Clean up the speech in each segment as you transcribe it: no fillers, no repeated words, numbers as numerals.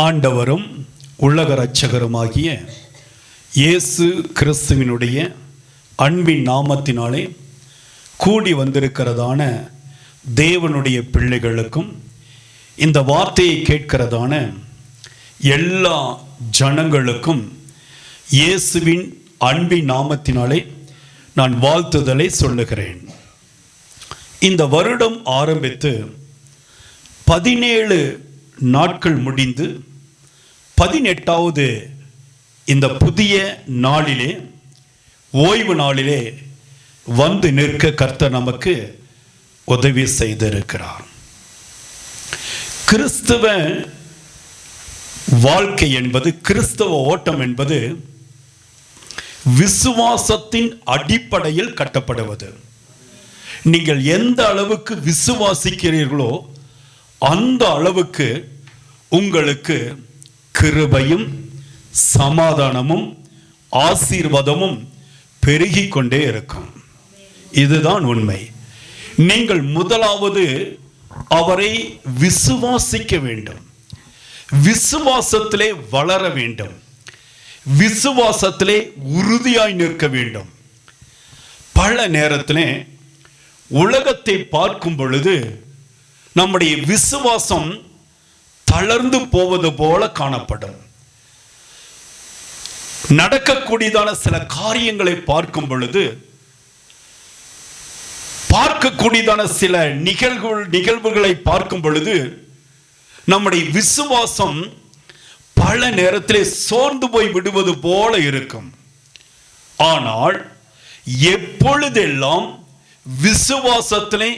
ஆண்டவரும் உலக இரட்சகருமாகிய இயேசு கிறிஸ்துவினுடைய அன்பின் நாமத்தினாலே கூடி வந்திருக்கிறதான தேவனுடைய பிள்ளைகளுக்கும் இந்த வார்த்தையை கேட்கிறதான எல்லா ஜனங்களுக்கும் இயேசுவின் அன்பின் நாமத்தினாலே நான் வாழ்த்துதலை சொல்லுகிறேன். இந்த வருடம் ஆரம்பித்து 17 நாட்கள் முடிந்து 18வது இந்த புதிய நாளிலே, ஓய்வு நாளிலே வந்து நிற்க கர்த்தர் நமக்கு உதவி செய்திருக்கிறார். கிறிஸ்தவ வாழ்க்கை என்பது, கிறிஸ்தவ ஓட்டம் என்பது விசுவாசத்தின் அடிப்படையில் கட்டப்படுவது. நீங்கள் எந்த அளவுக்கு விசுவாசிக்கிறீர்களோ அந்த அளவுக்கு உங்களுக்கு கிருபையும் சமாதானமும் ஆசீர்வாதமும் பெருகி கொண்டே இருக்கும். இதுதான் உண்மை. நீங்கள் முதலாவது அவரை விசுவாசிக்க வேண்டும், விசுவாசத்திலே வளர வேண்டும், விசுவாசத்திலே உறுதியாய் நிற்க வேண்டும். பல நேரத்திலே உலகத்தை பார்க்கும் பொழுது நம்முடைய விசுவாசம் தளர்ந்து போவது போல காணப்படும். நடக்கக்கூடியதான சில காரியங்களை பார்க்கும் பொழுது, பார்க்கக்கூடியதான சில நிகழ்வுகளை பார்க்கும் பொழுது நம்முடைய விசுவாசம் பல நேரத்திலே சோர்ந்து போய் விடுவது போல இருக்கும். ஆனால் எப்பொழுதெல்லாம் விசுவாசத்திலே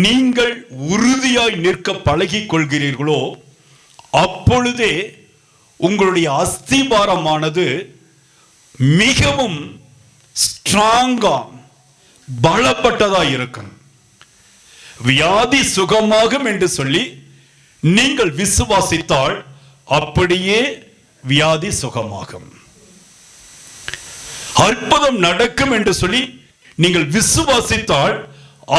நீங்கள் உறுதியாய் நிற்க பழகிக் கொள்கிறீர்களோ அப்பொழுதே உங்களுடைய அஸ்திபாரமானது மிகவும் ஸ்ட்ராங்கா, பலப்பட்டதாய் இருக்கும். வியாதி சுகமாகும் என்று சொல்லி நீங்கள் விசுவாசித்தால் அப்படியே வியாதி சுகமாகும். அற்புதம் நடக்கும் என்று சொல்லி நீங்கள் விசுவாசித்தால்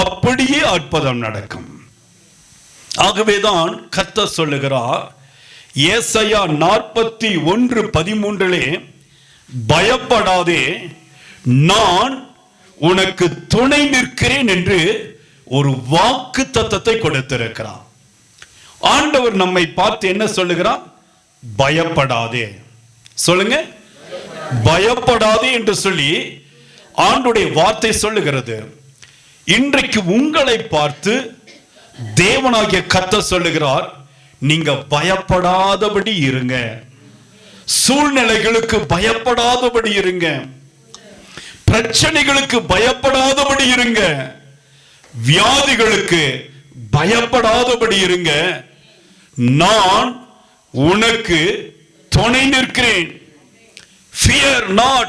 அப்படியே அற்புதம் நடக்கும். ஆகவேதான் கர்த்தர் சொல்லுகிறார், ஏசாயா 41:13 பயப்படாதே, நான் உனக்கு துணை நிற்கிறேன் என்று ஒரு வாக்கு தத்தத்தை கொடுத்திருக்கிறார். ஆண்டவர் நம்மை பார்த்து என்ன சொல்லுகிறார்? பயப்படாதே. சொல்லுங்க, பயப்படாதே என்று சொல்லி ஆண்டுடைய வார்த்தை சொல்லுகிறது. இன்றைக்கு உங்களை பார்த்து தேவனாகிய கர்த்தர் சொல்லுகிறார், நீங்க பயப்படாதபடி இருங்க, சூழ்நிலைகளுக்கு பயப்படாதபடி இருங்க, பிரச்சனைகளுக்கு பயப்படாதபடி இருங்க, வியாதிகளுக்கு பயப்படாதபடி இருங்க. நான் உனக்கு துணை நிற்கிறேன். Fear not,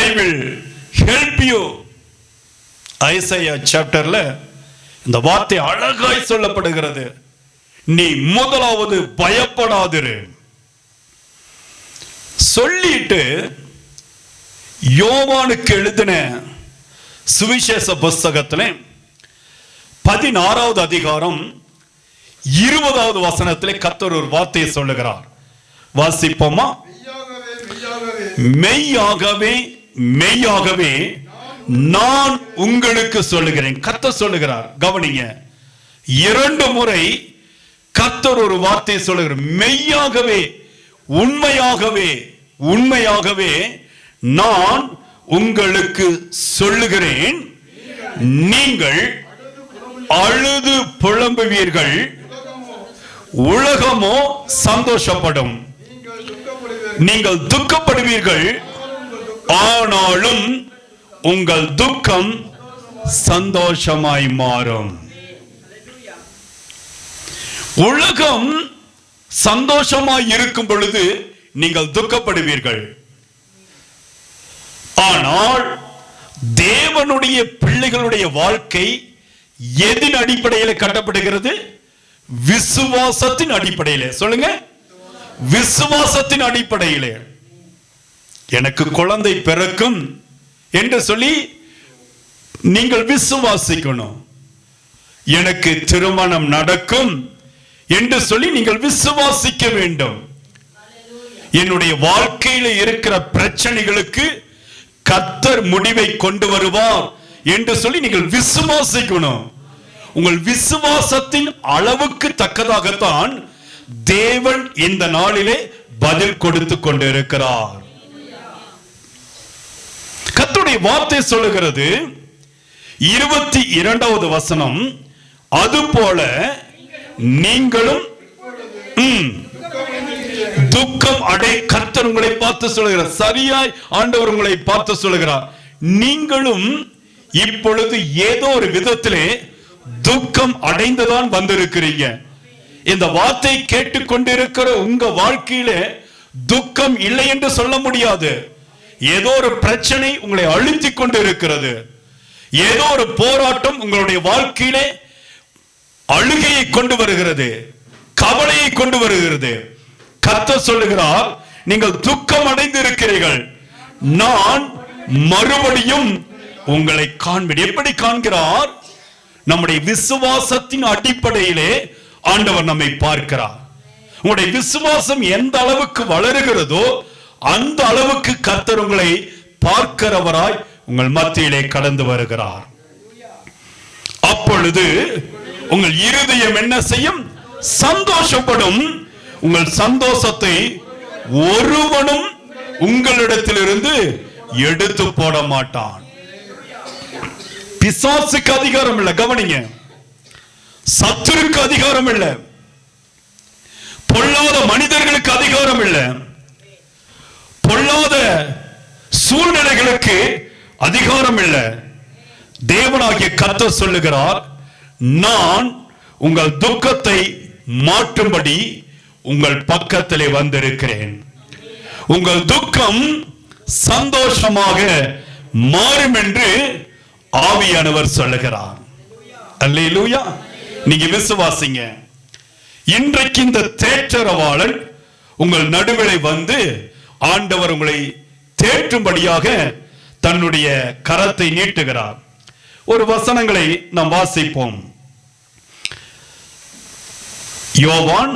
I will help you. Isaiah சாப்டர்ல இந்த வார்த்தை அழகாய் சொல்லப்படுகிறது. நீ முதலாவது பயப்படாதிரு சொல்லிட்டு யோவானுக்கு எழுதின சுவிசேஷ புஸ்தகத்திலே 16வது அதிகாரம் 20வது வசனத்திலே கர்த்தர் ஒரு வார்த்தையை சொல்லுகிறார். வாசிப்போமா? மெய்யாகவே மெய்யாகவே நான் உங்களுக்கு சொல்லுகிறேன். கர்த்தர் சொல்லுகிறார். கவனிங்க, 2 முறை கர்த்தர் ஒரு வார்த்தையை சொல்லுகிறார். மெய்யாகவே, உண்மையாகவே, உண்மையாகவே நான் உங்களுக்கு சொல்லுகிறேன், நீங்கள் அழுது புலம்புவீர்கள், உலகமோ சந்தோஷப்படும். நீங்கள் துக்கப்படுவீர்கள், ஆனாலும் உங்கள் துக்கம் சந்தோஷமாய் மாறும். உலகம் சந்தோஷமாய் இருக்கும் பொழுது நீங்கள் துக்கப்படுவீர்கள். ஆனால் தேவனுடைய பிள்ளைகளுடைய வாழ்க்கை எதின் அடிப்படையில் கட்டப்படுகிறது? விசுவாசத்தின் அடிப்படையில். சொல்லுங்க, விசுவாசத்தின் அடிப்படையில். எனக்கு குழந்தை பிறக்கும் என்று சொல்லி நீங்கள் விசுவாசிக்கணும். எனக்கு திருமணம் நடக்கும் என்று சொல்லி நீங்கள் விசுவாசிக்க வேண்டும். என்னுடைய வாழ்க்கையில இருக்கிற பிரச்சனைகளுக்கு கர்த்தர் முடிவை கொண்டு வருவார் என்று சொல்லி நீங்கள் விசுவாசிக்கணும். உங்கள் விசுவாசத்தின் அளவுக்கு தக்கதாகத்தான் தேவன் இந்த நாளிலே பதில் கொடுத்து கொண்டிருக்கிறார். கர்த்தருடைய வார்த்தை சொல்லுகிறது 22வது வசனம், அதுபோல நீங்களும் துக்கம் அடை. கர்த்தர் உங்களை பார்த்து சொல்லுகிறார், சரியாய் ஆண்டவர் உங்களை பார்த்து சொல்லுகிறார், நீங்களும் இப்பொழுது ஏதோ ஒரு விதத்திலே துக்கம் அடைந்துதான் வந்திருக்கிறீங்க. இந்த வார்த்தை கேட்டுக்கொண்டிருக்கிற உங்க வாழ்க்கையில துக்கம் இல்லை என்று சொல்ல முடியாது. ஏதோ ஒரு பிரச்சனை உங்களை அழுத்திக் கொண்டு இருக்கிறது. ஏதோ ஒரு போராட்டம் உங்களுடைய வாழ்க்கையிலே அழுகையை கொண்டு வருகிறது, கவலையை கொண்டு வருகிறது. கர்த்தர் சொல்லுகிறார், நீங்கள் துக்கம் அடைந்து இருக்கிறீர்கள், நான் மறுபடியும் உங்களை காண்பேன். எப்படி காண்கிறார்? நம்முடைய விசுவாசத்தின் அடிப்படையிலே ஆண்டவர் நம்மை பார்க்கிறார். உங்களுடைய விசுவாசம் எந்த அளவுக்கு வளருகிறதோ அந்த அளவுக்கு கர்த்தர் உங்களை பார்க்கிறவராய் உங்கள் மத்தியிலே கடந்து வருகிறார். அப்பொழுது உங்கள் இருதயம் என்ன செய்யும்? சந்தோஷப்படும். உங்கள் சந்தோஷத்தை ஒருவனும் உங்களிடத்திலிருந்து எடுத்து போட மாட்டான். பிசாசுக்கு அதிகாரம் இல்லை, கவனிங்க. சத்துருக்கு அதிகாரம் இல்லை, பொல்லாத மனிதர்களுக்கு அதிகாரம் இல்லை, பொல்லாத சூழ்நிலைகளுக்கு அதிகாரம் இல்லை. தேவனாகிய கர்த்தர் சொல்லுகிறார், நான் உங்கள் துக்கத்தை மாற்றும்படி உங்கள் பக்கத்திலே வந்திருக்கிறேன். உங்கள் துக்கம் சந்தோஷமாக மாறும் என்று ஆவியானவர் சொல்லுகிறார். அல்லேலூயா. நீங்க விசுவாசிங்க. இன்றைக்கு இந்த தேற்றரவாளன் உங்கள் நடுவிலே வந்து ஆண்டவர் உங்களை தேற்றும்படியாக தன்னுடைய கரத்தை நீட்டுகிறார். ஒரு வசனங்களை நாம் வாசிப்போம். யோவான்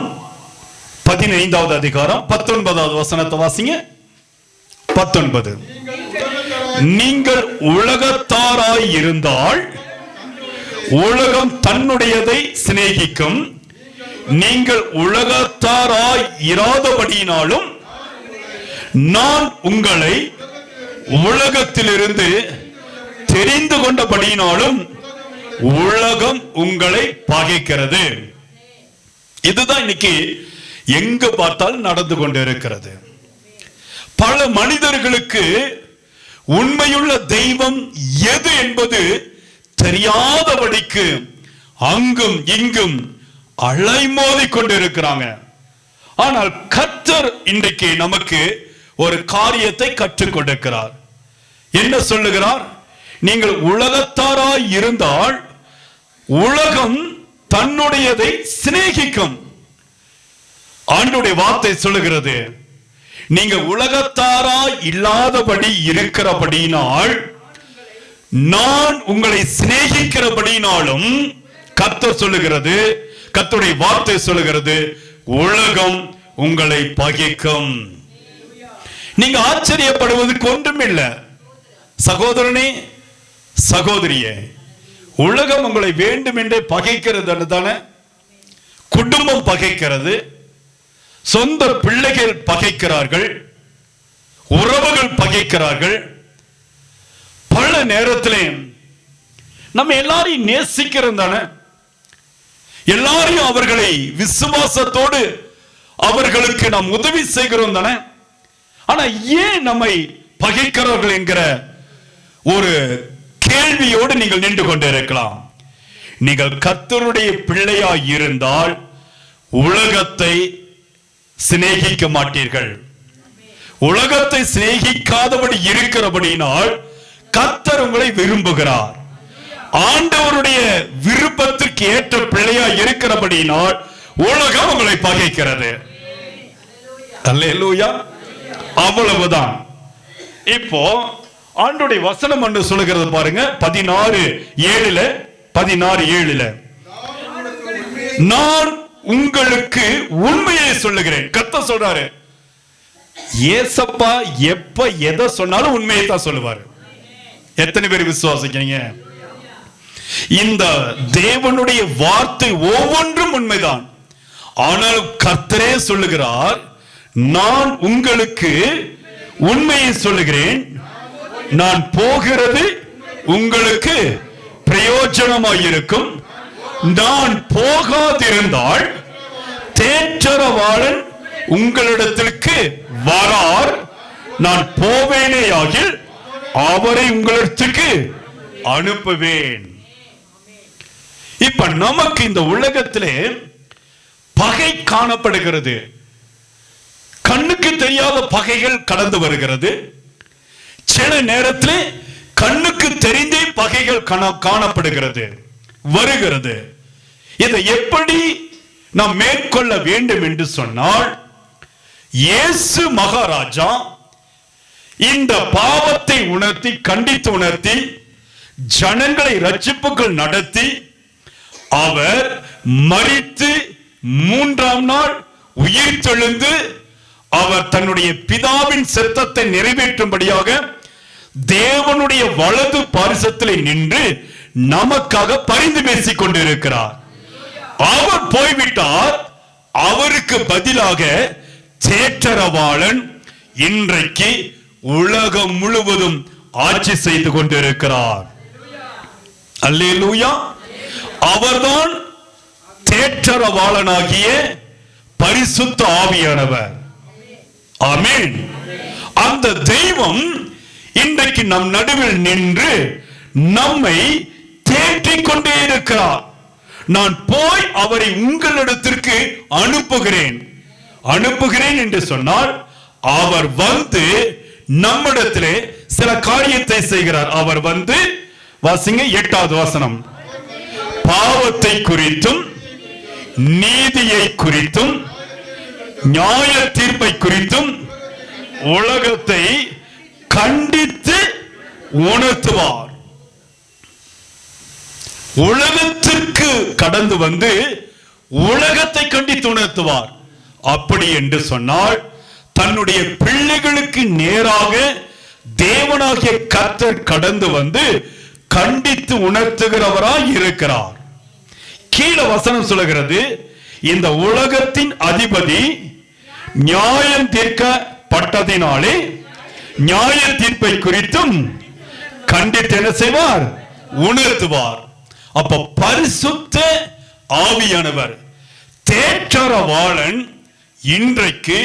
15வது அதிகாரம் 19வது வசனத்தை வாசிங்க. 19, நீங்கள் உலகத்தாராய் இருந்தால் உலகம் தன்னுடையதை சிநேகிக்கும், நீங்கள் உலகத்தாராய் இராதபடியினாலும் நான் உங்களை உலகத்திலிருந்து தெரிந்து கொண்டபடியினாலும் உலகம் உங்களை பகைக்கிறது. இதுதான் இன்னைக்கு எங்க பார்த்தாலும் நடந்து கொண்டிருக்கிறது. பல மனிதர்களுக்கு உண்மையுள்ள தெய்வம் எது என்பது தெரியாதபடிக்கு அங்கும் இங்கும் அலைமோதி கொண்டிருக்கிறாங்க. ஆனால் கர்த்தர் இன்றைக்கு நமக்கு ஒரு காரியத்தை கற்றுக் கொடுக்கிறார். என்ன சொல்லுகிறார்? நீங்கள் உலகத்தாராய் இருந்தால் உலகம் தன்னுடையதை சிநேகிக்கும். ஆண்டவருடைய வார்த்தை சொல்லுகிறது, நீங்க உலகத்தாராய் இல்லாதபடி இருக்கிறபடியினால் நான் உங்களை சிநேகிக்கிறபடினாலும் கர்த்தர் சொல்லுகிறது, கர்த்தருடைய வார்த்தை சொல்லுகிறது, உலகம் உங்களை பகைக்கும். நீங்க ஆச்சரியப்படுவதற்கு ஒன்றுமில்லை சகோதரனே, சகோதரியே. உலகம் உங்களை வேண்டும் என்றே பகைக்கிறது தானே. குடும்பம் பகைக்கிறது, சொந்த பிள்ளைகள் பகைக்கிறார்கள், உறவுகள் பகைக்கிறார்கள். பல நேரத்திலே நம்ம எல்லாரையும் நேசிக்கிறோம் தானே, எல்லாரையும் அவர்களை விசுவாசத்தோடு அவர்களுக்கு நாம் உதவி செய்கிறோம் தானே. ஆனா ஏன் நம்மை பகைக்கிறார்கள் என்கிற ஒரு கேள்வியோடு நீங்கள் நின்று கொண்டிருக்கலாம். நீங்கள் கர்த்தருடைய பிள்ளையாய் இருந்தால் உலகத்தை சிநேகிக்க மாட்டீர்கள். உலகத்தை சிநேகிக்காதபடி இருக்கிறபடினால் கர்த்தர் உங்களை விரும்புகிறார். ஆண்டவருடைய விருப்பத்திற்கு ஏற்ற பிள்ளையாய் இருக்கிறபடினால் உலகம் உங்களை பகைக்கிறது. அல்லேலூயா. அவ்வளவுதான். இப்போ ஆண்டவருடைய வசனம் என்று சொல்லுகிறது பாருங்க. 16:7 நான் உங்களுக்கு உண்மையை சொல்லுகிறேன். கர்த்தர் சொல்றாரு. ஏசப்பா எப்ப எதை சொன்னாலும் உண்மையை தான் சொல்லுவாரு. எத்தனை பேர் விசுவாசிக்கிறீங்க? இந்த தேவனுடைய வார்த்தை ஒவ்வொன்றும் உண்மைதான். ஆனால் கர்த்தரே சொல்லுகிறார், நான் உங்களுக்கு உண்மையை சொல்லுகிறேன். நான் போகிறது உங்களுக்கு பிரயோஜனமாயிருக்கும். நான் போகாதிருந்தால் தேற்றரவாளன் உங்களிடத்திற்கு வரார். நான் போவேனேயாகில் அவரை உங்களிடத்திற்கு அனுப்புவேன். இப்ப நமக்கு இந்த உலகத்திலே பகை காணப்படுகிறது. கண்ணுக்கு தெரியாத பகைகள் கடந்து வருகிறது. சில நேரத்தில் கண்ணுக்கு தெரிந்தே பகைகள் காணப்படுகிறது, வருகிறது. இதை எப்படி நாம் மேற்கொள்ள வேண்டும் என்று சொன்னால், இயேசு மகாராஜா இந்த பாவத்தை உணர்த்தி, கண்டித்து உணர்த்தி, ஜனங்களை ரட்சிப்புகள் நடத்தி, அவர் மரித்து 3ஆம் நாள் உயிர் தெழுந்து அவர் தன்னுடைய பிதாவின் சித்தத்தை நிறைவேற்றும்படியாக தேவனுடைய வலது பாரிசத்திலே நின்று நமக்காக பரிந்து பேசிக் கொண்டிருக்கிறார். அவர் போய்விட்டார். அவருக்கு பதிலாக தேற்றரவாளன் இன்றைக்கு உலகம் முழுவதும் ஆட்சி செய்து கொண்டிருக்கிறார். அல்லேலூயா. அவர்தான் தேற்றரவாளனாகிய பரிசுத்த ஆவியானவர். ஆமென். அந்த தெய்வம் இன்றைக்கு நம் நடுவில் நின்று நம்மை தேற்றிக் கொண்டே இருக்கிறார். நான் போய் அவரை உங்களிடத்திற்கு அனுப்புகிறேன் என்று சொன்னால், அவர் வந்து நம்மிடத்திலே சில காரியத்தை செய்கிறார். அவர் வந்து, வாசிங்க 8வது வசனம், பாவத்தை குறித்தும் நீதியை குறித்தும் நியாய தீர்ப்பை குறித்தும் உலகத்தை கண்டித்து உணர்த்துவார். உலகத்திற்கு கடந்து வந்து உலகத்தை கண்டித்து உணர்த்துவார். அப்படி என்று சொன்னால், தன்னுடைய பிள்ளைகளுக்கு நேராக தேவனாகிய கர்த்தர் கடந்து வந்து கண்டித்து உணர்த்துகிறவராய் இருக்கிறார். கீழே வசனம் சொல்லுகிறது, இந்த உலகத்தின் அதிபதி நியாயம் தீர்க்கப்பட்டதினாலே நியாய தீர்ப்பை குறித்தும் கண்டித்து என்ன செய்வார்? உணர்த்துவார். அப்ப பரிசுத்த ஆவியானவர், தேற்றரவாளன், இன்றைக்கு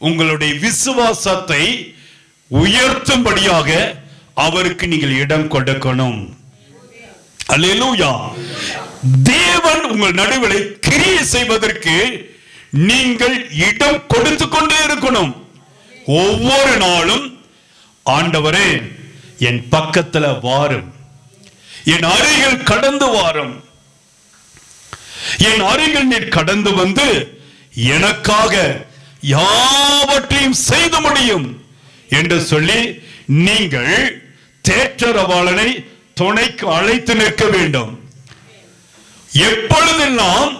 உங்களுடைய விசுவாசத்தை உயர்த்தும்படியாக அவருக்கு நீங்கள் இடம் கொடுக்கணும். அல்லேலூயா. தேவன் உங்கள் நடுவில் கிரியை செய்வதற்கு நீங்கள் இடம் கொடுத்து கொண்டே இருக்கணும். ஒவ்வொரு நாளும், ஆண்டவரே என் பக்கத்துல வாரும், என் அருகில் கடந்து வாரும், என் அருகில் நீர் கடந்து வந்து எனக்காக யாவற்றையும் செய்து முடியும் என்று சொல்லி நீங்கள் தேற்றரவாளனை துணைக்கு அழைத்து நிற்க வேண்டும். எப்பொழுதெல்லாம்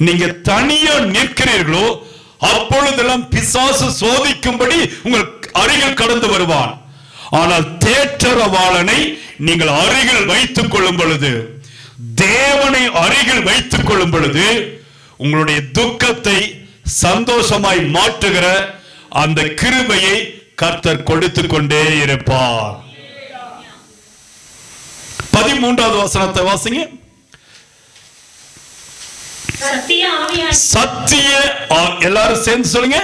நீங்க தனியா நிற்கிறீர்களோ அப்பொழுதெல்லாம் பிசாசு சோதிக்கும்படி உங்கள் அருகில் கடந்து வருவான். ஆனால் தேற்றரவாளனை நீங்கள் அருகில் வைத்துக் கொள்ளும் பொழுது, தேவனை அருகில் வைத்துக் கொள்ளும் பொழுது, உங்களுடைய துக்கத்தை சந்தோஷமாய் மாற்றுகிற அந்த கிருபையை கர்த்தர் கொடுத்து கொண்டே இருப்பார். 13வது வசனத்தை வாசிங்க. சத்திய, எல்லாரும் சேர்ந்து சொல்லுங்க,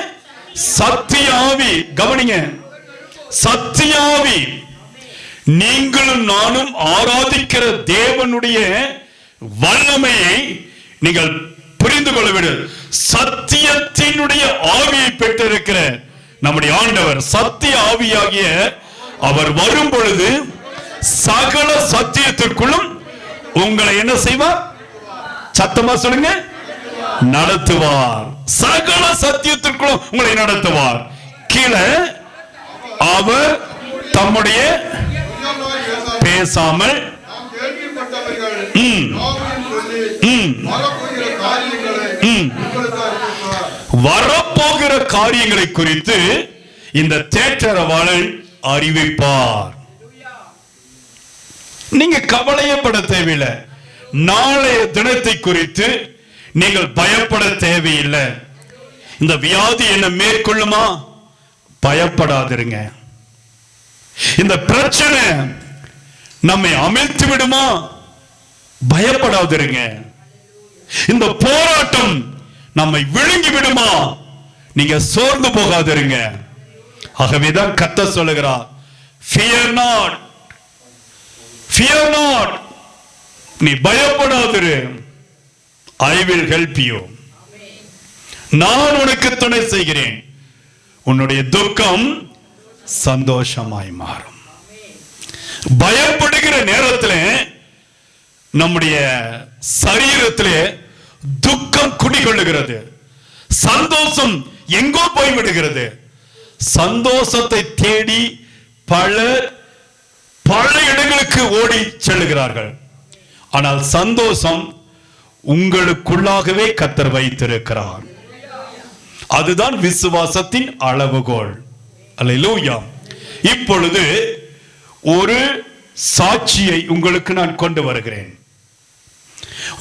சத்திய ஆவி. கவனிங்க, சத்திய ஆவி, நீங்களும் நானும் ஆராதிக்கிற தேவனுடைய வல்லமையை நீங்கள் புரிந்து கொள்ள வேண்டும். சத்தியத்தினுடைய ஆவியை பெற்றிருக்கிற நம்முடைய ஆண்டவர், சத்திய ஆவியாகிய அவர் வரும் பொழுது சகல சத்தியத்திற்குள்ளும் உங்களை என்ன செய்வார்? சத்தமா சொல்லுங்க, நடத்துவார். சகல சத்தியத்திற்குள்ளும் உங்களை நடத்துவார். கீழே அவர் தம்முடைய பேசாமல் வரப்போகிற காரியங்களை குறித்து இந்த தேற்றரவாளன் அறிவிப்பார். நீங்க கவலையப்பட தேவையில்லை. நாளைய தினத்தை குறித்து நீங்கள் பயப்பட தேவையில்லை. இந்த வியாதி என்ன மேற்கொள்ளுமா? பயப்படாதிருங்க. இந்த பிரச்சனை நம்மை அமிழ்த்து விடுமா? பயப்படாதிருங்க. இந்த போராட்டம் நம்மை விழுங்கி விடுமா? நீங்க சோர்ந்து போகாதிருங்க. ஆகவேதான் கர்த்தர் சொல்லுகிறார், fear not, fear not, நீ பயப்படாதிரு, I will help you, நான் உனக்கு துணை செய்கிறேன், உன்னுடைய துக்கம் சந்தோஷமாய் மாறும். பயப்படுகிற நேரத்தில் நம்முடைய சரீரத்திலே துக்கம் குடிகொள்ளுகிறது, சந்தோஷம் எங்கோ போய்விடுகிறது. சந்தோஷத்தை தேடி பல இடங்களுக்கு ஓடி செல்லுகிறார்கள். ஆனால் சந்தோஷம் உங்களுக்குள்ளாகவே கர்த்தர் வைத்திருக்கிறார். அதுதான் விசுவாசத்தின் அளவுகோல். அல்லேலூயா. இப்பொழுது ஒரு சாட்சியை உங்களுக்கு நான் கொண்டு வருகிறேன்.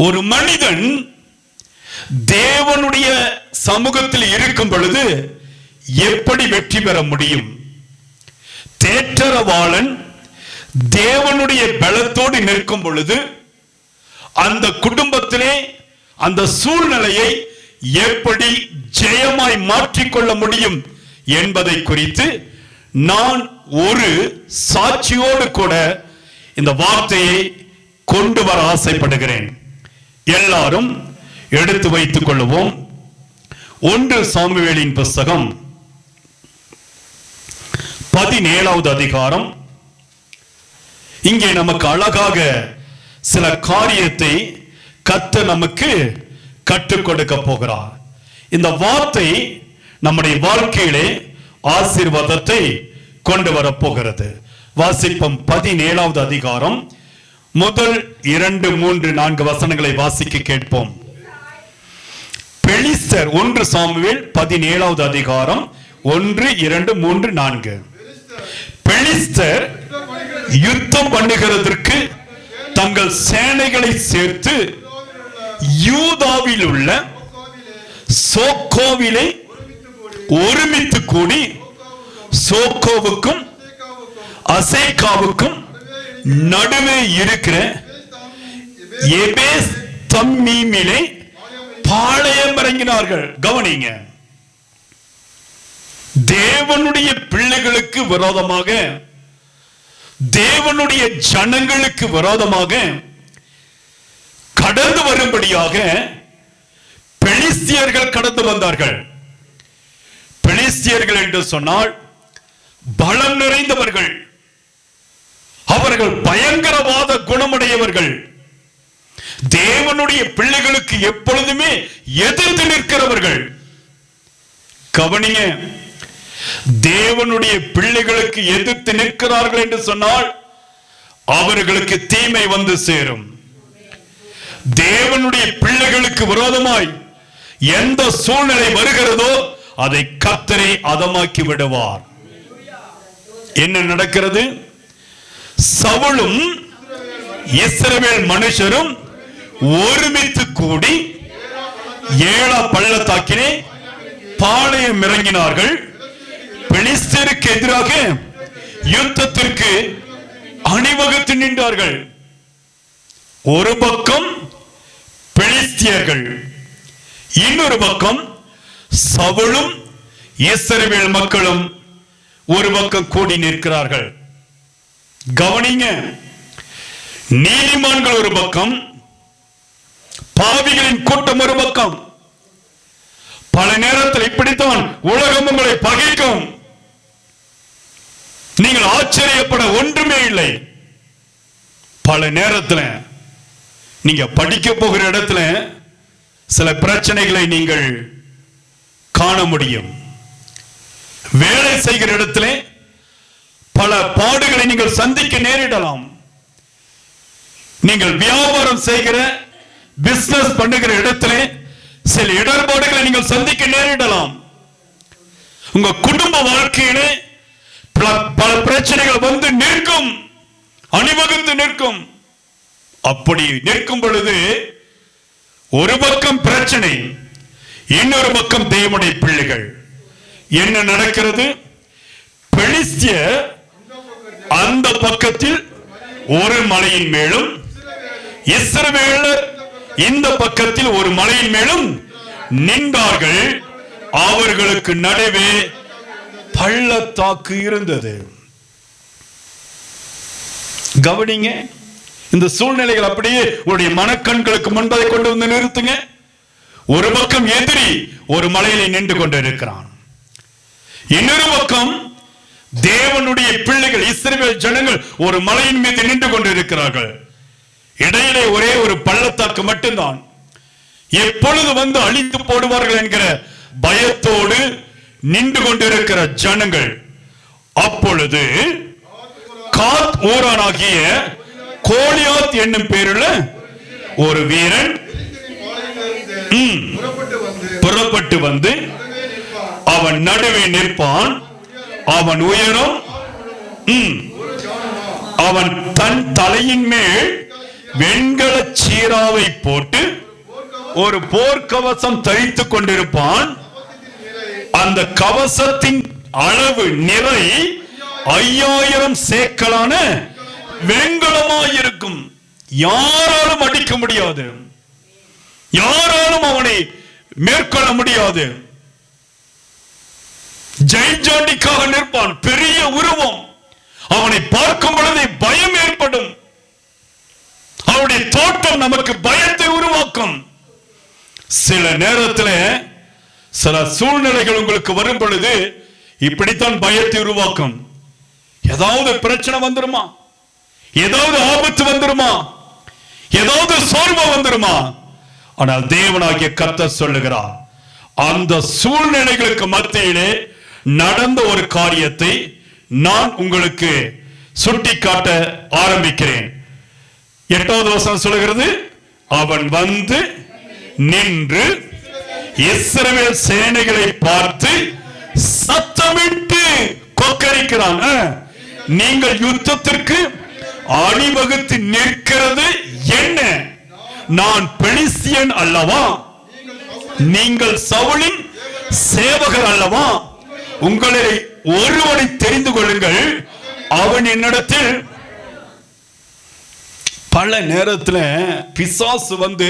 ஒரு மனிதன் தேவனுடைய சமூகத்தில் இருக்கும் பொழுது எப்படி வெற்றி பெற முடியும்? தேற்றரவாளன் தேவனுடைய பலத்தோடு நிற்கும் பொழுது அந்த குடும்பத்திலே அந்த சூழ்நிலையை எப்படி ஜெயமாய் மாற்றிக்கொள்ள முடியும் என்பதை குறித்து நான் ஒரு சாட்சியோடு கூட இந்த வார்த்தையை கொண்டு வர ஆசைப்படுகிறேன். எல்லாரும் எடுத்து வைத்துக் கொள்வோம். 1 சாமுவேலின் புஸ்தகம் 17வது அதிகாரம். இங்கே நமக்கு அழகாக சில காரியத்தை கர்த்தர் நமக்கு கற்றுக் கொடுக்க போகிறார். இந்த வார்த்தை நம்முடைய வாழ்க்கையிலே ஆசீர்வாதத்தை கொண்டு வரப்போகிறது. வாசிப்போம். 17வது அதிகாரம் முதல் 2, 3, 4 வசனங்களை வாசிக்க கேட்போம். பெலிஸ்தர் 1 சாமுவேல் 17வது அதிகாரம் 1, 2, 3, 4. பெலிஸ்தர் யுத்தம் பண்ணுகிறதற்கு தங்கள் சேனைகளை சேர்த்து யூதாவில் உள்ள சோக்கோவிலே ஒருமித்து கூடி சோக்கோவுக்கும் அசேக்காவுக்கும் நடுவே இருக்கிற எபேஸ் தம்மீமிலே பாளையம் இறங்கினார்கள். கவனிங்க, தேவனுடைய பிள்ளைகளுக்கு விரோதமாக, தேவனுடைய ஜனங்களுக்கு விரோதமாக கடந்து வரும்படியாக பெலிஸ்தியர்கள் கடந்து வந்தார்கள். பெலிஸ்தியர்கள் என்று சொன்னால் பலம் நிறைந்தவர்கள், அவர்கள் பயங்கரவாத குணமுடையவர்கள், தேவனுடைய பிள்ளைகளுக்கு எப்பொழுதுமே எதிர்த்து நிற்கிறவர்கள். கவனிங்க, தேவனுடைய பிள்ளைகளுக்கு எதிர்த்து நிற்கிறார்கள் என்று சொன்னால் அவர்களுக்கு தீமை வந்து சேரும். தேவனுடைய பிள்ளைகளுக்கு விரோதமாய் எந்த சூழ்நிலை வருகிறதோ அதை கர்த்தரே அதமாக்கி விடுவார். என்ன நடக்கிறது? சவுலும் இஸ்ரவேல் மனுஷரும் ஒருமித்து கூடி ஏலா பள்ளத்தாக்கிலே பாளையம் இறங்கினார்கள். பெலிஸ்தருக்கு எதிராக யுத்தத்திற்கு அணிவகுத்து நின்றார்கள். ஒரு பக்கம் பெலிஸ்தியர்கள், இன்னொரு பக்கம் சவுலும் இஸ்ரவேல் மக்களும் ஒரு பக்கம் கூடி நிற்கிறார்கள். கவனிங்க, நீதிமான்கள் ஒரு பக்கம், பாவிகளின் கூட்டம் ஒரு பக்கம். பல நேரத்தில் இப்படித்தான் உலகம் உங்களை பகைக்கும். நீங்கள் ஆச்சரியப்பட ஒன்றுமே இல்லை. பல நேரத்தில் நீங்க படிக்க போகிற இடத்துல சில பிரச்சனைகளை நீங்கள் காண முடியும். வேலை செய்கிற இடத்துல பல பாடுகளை நீங்கள் சந்திக்க நேரிடலாம். நீங்கள் வியாபாரம் செய்கிற, பிசினஸ் பண்ணுகிற இடத்துல சில இடர்பாடுகளை நீங்கள் சந்திக்க நேரிடலாம். உங்க குடும்ப வாழ்க்கையிலே பல பிரச்சனைகள் வந்து நிற்கும், அணிவகுத்து நிற்கும். அப்படி நிற்கும் பொழுது ஒரு பக்கம் பிரச்சனை, இன்னொரு பக்கம் தேவனுடைய பிள்ளைகள். என்ன நடக்கிறது? பெலிஸ்தியர் அந்த பக்கத்தில் ஒரு மலையின் மேலும், இஸ்ரவேலர் இந்த பக்கத்தில் ஒரு மலையின் மேலும் நின்றார்கள். அவர்களுக்கு நடுவே பள்ளத்தாக்கு இருந்தது. கவனிங்க, இந்த சூழ்நிலைகள் அப்படியே உங்களுடைய மனக்கண்களுக்கு முன்பதை கொண்டு வந்து நிறுத்துங்க. ஒரு பக்கம் எதிரி ஒரு மலையிலே நின்று கொண்டு இருக்கிறான், இன்னொரு பக்கம் தேவனுடைய பிள்ளைகள் இஸ்ரவேல் ஜனங்கள் ஒரு மலையின் மீது நின்று கொண்டு இருக்கிறார்கள். இடையிலே ஒரே ஒரு பள்ளத்தாக்கு மட்டும்தான். எப்பொழுது வந்து அழித்து போடுவார்கள் என்கிற பயத்தோடு நின்று கொண்டிருக்கிற ஜனங்கள். அப்பொழுது காத் ஊரானாகிய கோலியாத் என்னும் பேருள்ள ஒரு வீரன் புறப்பட்டு வந்து அவன் நடுவே நிற்பான். அவன் உயரம், அவன் தன் தலையின் மேல் வெண்கல சீராவை போட்டு ஒரு போர்க்கவசம் தரித்துக் கொண்டிருப்பான். அந்த கவசத்தின் அளவு நிறை 5000 சேக்கலான வெண்கலமாயிருக்கும். யாராலும் அடிக்க முடியாது, யாராலும் அவனை மேற்கொள்ள முடியாது. ஜெய்ஜாண்டிக்காக நிற்பான், பெரிய உருவம். அவனை பார்க்கும் பொழுது பயம் ஏற்படும். அவருடைய தோட்டம் நமக்கு பயத்தை உருவாக்கும். சில நேரத்தில் சில சூழ்நிலைகள் உங்களுக்கு வரும் பொழுது இப்படித்தான் பயத்தை உருவாக்கும். ஏதாவது பிரச்சனை வந்துருமா, ஏதாவது ஆபத்து வந்துருமா, ஏதாவது சோர்வு வந்துருமா. ஆனால் தேவனாகிய கர்த்தர் சொல்லுகிறார், அந்த சூழ்நிலைகளுக்கு மத்தியிலே நடந்த ஒரு காரியத்தை நான் உங்களுக்கு சுட்டிக்காட்ட ஆரம்பிக்கிறேன். 8வது வசனம் சொல்லுகிறது, அவன் வந்து நின்று இஸ்ரவேல் சேனைகளை பார்த்து சத்தமிட்டு கொக்கரிக்கிறான். நீங்கள் யுத்தத்திற்கு அணிவகுத்து நிற்கிறது என்ன? நான் பெலிஸ்தியன் அல்லவா? நீங்கள் சவுலின் சேவகர் அல்லவா? உங்களை ஒருவனை தெரிந்து கொள்ளுங்கள், அவன் என்னிடத்தில். பல நேரத்தில் பிசாசு வந்து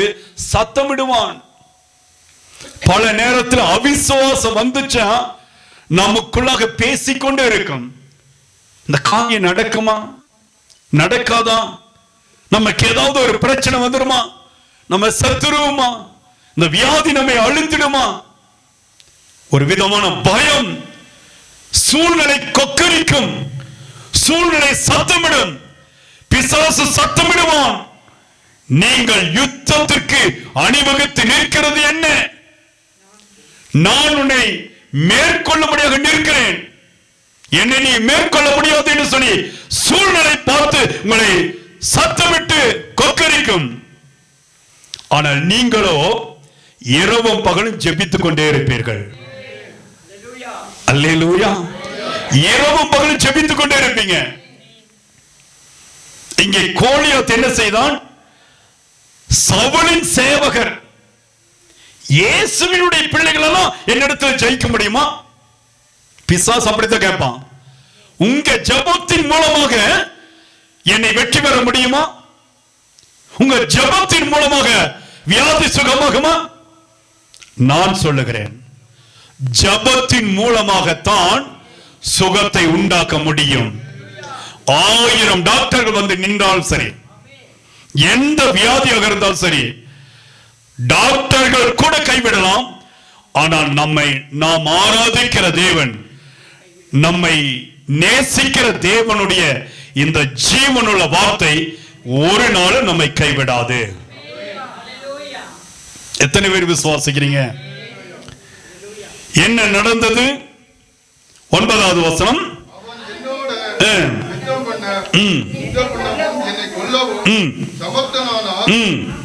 சத்தமிடுவான். பல நேரத்தில் அவிசுவாசம் வந்துச்சா நமக்குள்ளாக பேசிக்கொண்டே இருக்கும். இந்த காரியம் நடக்குமா, நடக்காதா? நமக்கு ஏதாவது ஒரு பிரச்சனை வந்துருமா, நம்ம சத்துருவோமா, இந்த வியாதி நம்மை அழுத்திடுமா? ஒரு விதமான பயம் சூழ்நிலை கொக்கரிக்கும், சூழ்நிலை சத்தமிடும், பிசாசு சத்தமிடுவான். நீங்கள் யுத்தத்திற்கு அணிவகுத்து நிற்கிறது என்ன? நான் உன்னை மேற்கொள்ளும்படியாக நிற்கிறேன், என்னை நீ மேற்கொள்ள முடியாது என்று சொல்லி சூழ்நிலை பார்த்து உங்களை சத்தமிட்டு கொக்கரிக்கும். ஆனால் நீங்களோ இரவும் பகலும் ஜெபித்துக் கொண்டே இருப்பீர்கள். அல்லேலூயா. இரவும் பகலும் ஜெபித்துக் கொண்டே இருப்பீங்க. இங்கே கோலியாத் என்ன செய்தான்? சவுலின் சேவகர். இயேசுவினுடைய பிள்ளைகள் எல்லாம் என்னிடத்தில் ஜெயிக்க முடியுமா? பிசாசு அப்படித்தான் கேட்பான். உங்க ஜெபத்தின் மூலமாக என்னை வெற்றி பெற முடியுமா? உங்க ஜெபத்தின் மூலமாக வியாதி சுகமாகுமா? நான் சொல்லுகிறேன், ஜெபத்தின் மூலமாகத்தான் சுகத்தை உண்டாக்க முடியும். 1000 டாக்டர்கள் வந்து நின்றாலும் சரி, எந்த வியாதியாக இருந்தாலும் சரி, டாக்டர்கள் கூட கைவிடலாம். ஆனால் நாம் ஆராதிக்கிற தேவன், நம்மை நேசிக்கிற தேவனுடைய இந்த ஜீவனுள்ள வார்த்தை ஒரு நாள் நம்மை கைவிடாது. எத்தனை பேர் விசுவாசிக்கிறீங்க? என்ன நடந்தது? 9வது வசனம்,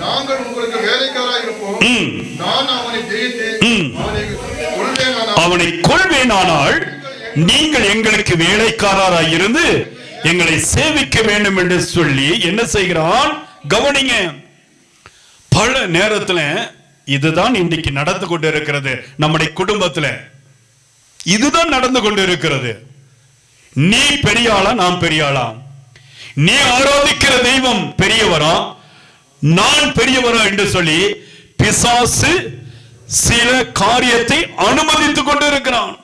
நாங்கள் உங்களுக்கு வேலைக்காரா இருப்போம், நான் அவனை அவனை கொள்வேனானால் நீங்கள் எங்களுக்கு வேலைக்காரராய் இருந்து எங்களை சேவிக்க வேண்டும் என்று சொல்லி என்ன செய்கிறான்? கவனிங்க. பல நேரத்தில் இதுதான் இன்றைக்கு நடந்து கொண்டு இருக்கிறது. நம்முடைய குடும்பத்தில் இதுதான் நடந்து கொண்டு இருக்கிறது. நீ பெரிய ஆளா, நான் பெரிய ஆளா? நீ ஆராதிக்கிற தெய்வம் பெரியவரா, நான் பெரியவரா என்று சொல்லி பிசாசு சில காரியத்தை அனுமதித்துக் கொண்டு இருக்கிறான்.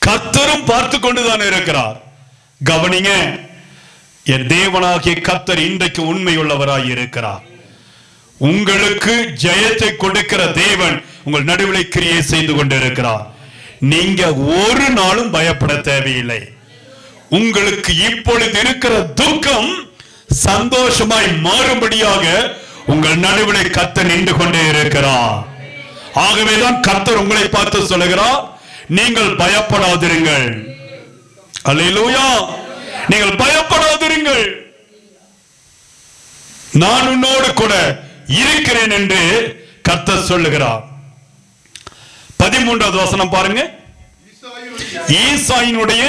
கர்த்தரும் பார்த்து கொண்டுதான் இருக்கிறார். கவனிங்க, என் தேவனாகிய கர்த்தர் இன்றைக்கு உண்மையுள்ளவராய் இருக்கிறார். உங்களுக்கு ஜெயத்தை கொடுக்கிற தேவன் உங்கள் நடுவில் கிரியை செய்து கொண்டிருக்கிறார். நீங்க ஒரு நாளும் பயப்பட தேவையில்லை. உங்களுக்கு இப்பொழுது இருக்கிற துக்கம் சந்தோஷமாய் மாறும்படியாக உங்கள் நடுவில் கர்த்தர் நின்று கொண்டே இருக்கிறார். ஆகவேதான் கர்த்தர் உங்களை பார்த்து சொல்லுகிறார், நீங்கள் பயப்படாதிருங்கள். அல்லேலூயா. நீங்கள் பயப்படாதிருங்கள், நான் உன்னோடு கூட இருக்கிறேன் என்று கர்த்தர் சொல்லுகிறார். 13வது வசனம் பாருங்க. ஈசாயினுடைய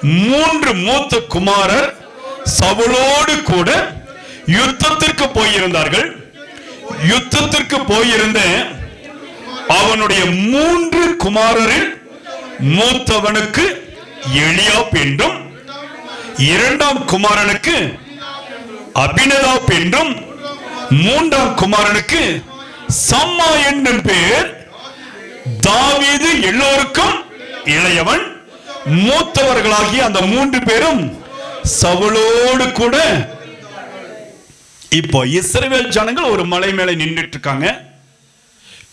3 மூத்த குமாரர் சவுலோடு கூட யுத்தத்திற்கு போயிருந்தார்கள். யுத்தத்திற்கு போயிருந்த அவனுடைய 3 குமாரரில் மூத்தவனுக்கு எலியாப் என்றும், 2ஆம் குமாரனுக்கு அபினதாப் என்றும், 3ஆம் குமாரனுக்கு சம்மா என்னும் பேர். தாவீது எல்லோருக்கும் இளையவன். மூத்தவர்களாகிய அந்த 3 பேரும் சவுலோடு கூட. இப்போ இஸ்ரவேல் ஜனங்கள் ஒரு மலை மேலே நின்றுட்டு இருக்காங்க.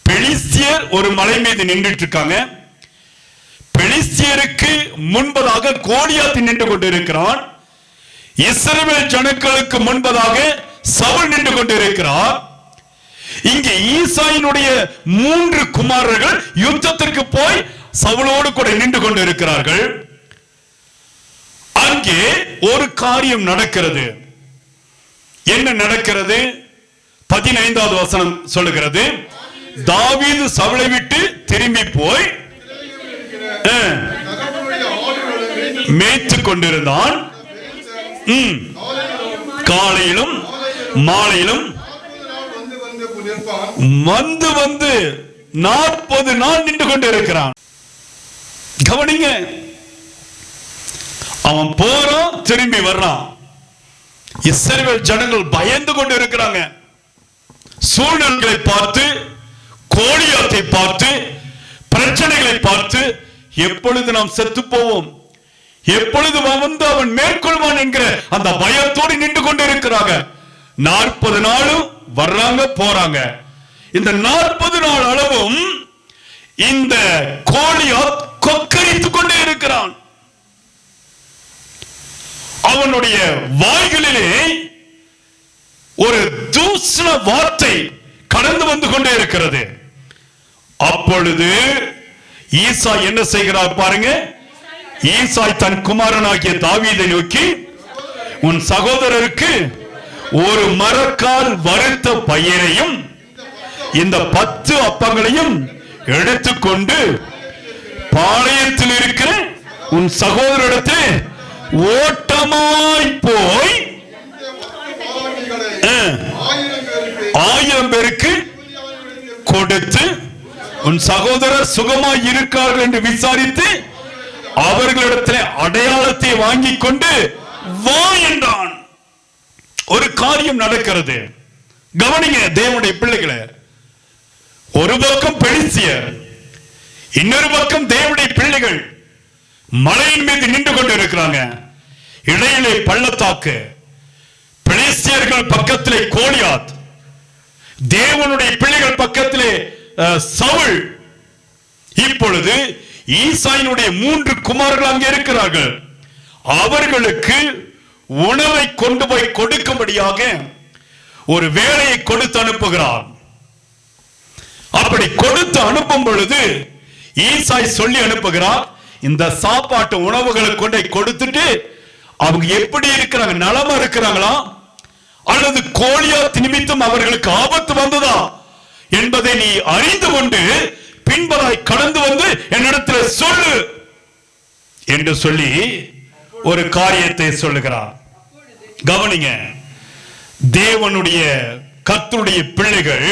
பெலிஸ்தியர் ஒரு மலை மீது நின்றுட்டு இருக்காங்க. பெலிஸ்தியருக்கு முன்பதாக கோலியாத் நின்று கொண்டிருக்கிறான். இஸ்ரவேல் ஜனங்களுக்கு முன்பதாக சவுல் நின்று கொண்டிருக்கிறார். இங்கே ஈசாயினுடைய 3 குமாரர்கள் யுத்தத்திற்கு போய் சவுலோடு கூட நின்று கொண்டிருக்கிறார்கள். அங்கே ஒரு காரியம் நடக்கிறது. என்ன நடக்கிறது? 15வது வசனம் சொல்லுகிறது, தாவீது சவுலை விட்டு திரும்பி போய் மேய்த்து கொண்டிருந்தான். காலையிலும் மாலையிலும் வந்து வந்து 40 நாள் நின்று கொண்டிருக்கிறான். கவனிங்க, அவன் போறான், திரும்பி வர்றான். இஸ்ரவேல் ஜனங்கள் பயந்து கொண்டு இருக்கிறாங்க. சூழ்நிலைகளை பார்த்து, கோலியாத்தை பார்த்து, பிரச்சனைகளை பார்த்து, எப்பொழுது நாம் செத்து போவோம், எப்பொழுது வந்து அவன் மேற்கொள்வான் என்கிற அந்த பயத்தோடு நின்று கொண்டு இருக்கிறாங்க. 40 நாளும் வர்றாங்க போறாங்க. இந்த 40 நாள் அளவும் இந்த கோலியாத் கொக்கரித்துக் கொண்டே இருக்கிறான். அவனுடைய வாய்களிலே ஒரு தூஷண வார்த்தை கடந்து வந்து கொண்டே இருக்கிறது. அப்பொழுது ஈசாய் என்ன செய்கிறார் பாருங்க. ஈசாய் தன் குமாரனாகிய தாவீதை நோக்கி, உன் சகோதரருக்கு ஒரு மரக்கால் வறுத்த பயிரையும் இந்த 10 அப்பங்களையும் எடுத்துக்கொண்டு பாளையத்தில் இருக்கிற உன் சகோதரிடத்தில் ஓட்டமாய் போய் 1000 பேருக்கு கொடுத்து உன் சகோதரர் சுகமாய் இருக்கார்கள் என்று விசாரித்து அவர்களிடத்தில் அடையாளத்தை வாங்கி கொண்டு வா என்றான். ஒரு காரியம் நடக்கிறது. கவனிங்க தேவனுடைய பிள்ளைகளே, ஒரு பக்கம் பெலிஸ்தியர், இன்னொரு பக்கம் தேவனுடைய பிள்ளைகள் மலையின் மீது நின்று கொண்டு இருக்கிறாங்க. இடையிலே பள்ளத்தாக்கு. பெலிஸ்தியர்கள் பக்கத்திலே கோலியாத், தேவனுடைய பிள்ளைகள் பக்கத்திலே சவுல். இப்பொழுது ஈசாயினுடைய 3 குமாரர்கள் அங்கே இருக்கிறார்கள். அவர்களுக்கு உணவை கொண்டு போய் கொடுக்கும்படியாக ஒரு வேலையை கொடுத்து அனுப்புகிறார். அப்படி கொடுத்து அனுப்பும் பொழுது ஈசாய் சொல்லி அனுப்புகிறார், இந்த சாப்பாட்டு உணவுகளை கொண்டு கொடுத்துட்டு அவங்க எப்படி இருக்கிறாங்க, நலமா இருக்கிறாங்களா அல்லது கோலியாத் நிமித்தம் அவர்களுக்கு ஆபத்து வந்ததா என்பதை நீ அறிந்து கொண்டு பின்பதாய் கடந்து வந்து என்னிடத்தில் சொல்லு என்று சொல்லி ஒரு காரியத்தை சொல்லுகிறார். கவனிங்க, தேவனுடைய கர்த்தருடைய பிள்ளைகள்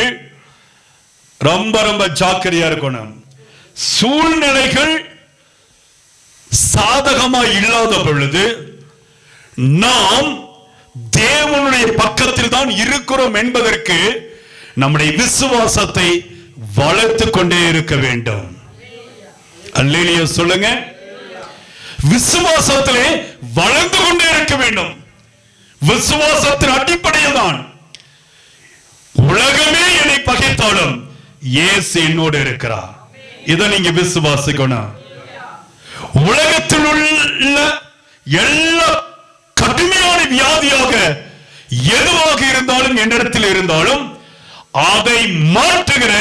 ரொம்ப ரொம்ப ஜாக்கிரதையா இருக்கணும். சூழ்நிலைகள் சாதகமா இல்லாத பொழுது நாம் தேவனுடைய பக்கத்தில் தான் இருக்கிறோம் என்பதற்கு நம்முடைய விசுவாசத்தை வளர்த்து கொண்டே இருக்க வேண்டும். அல்லேலூயா சொல்லுங்க. விசுவாசத்திலே வளர்ந்து கொண்டே இருக்க வேண்டும். விசுவாசத்தின் அடிப்படையில் தான் உலகமே என்னை பகைத்தாலும் இயேசு என்னோடு இருக்கிறார். இதை நீங்க விசுவாசிக்கணும். உலகத்தில் உள்ள எல்லா கடுமையான வியாதியாக எதுவாக இருந்தாலும் என்னிடத்தில் இருந்தாலும் அதை மாற்றுகிற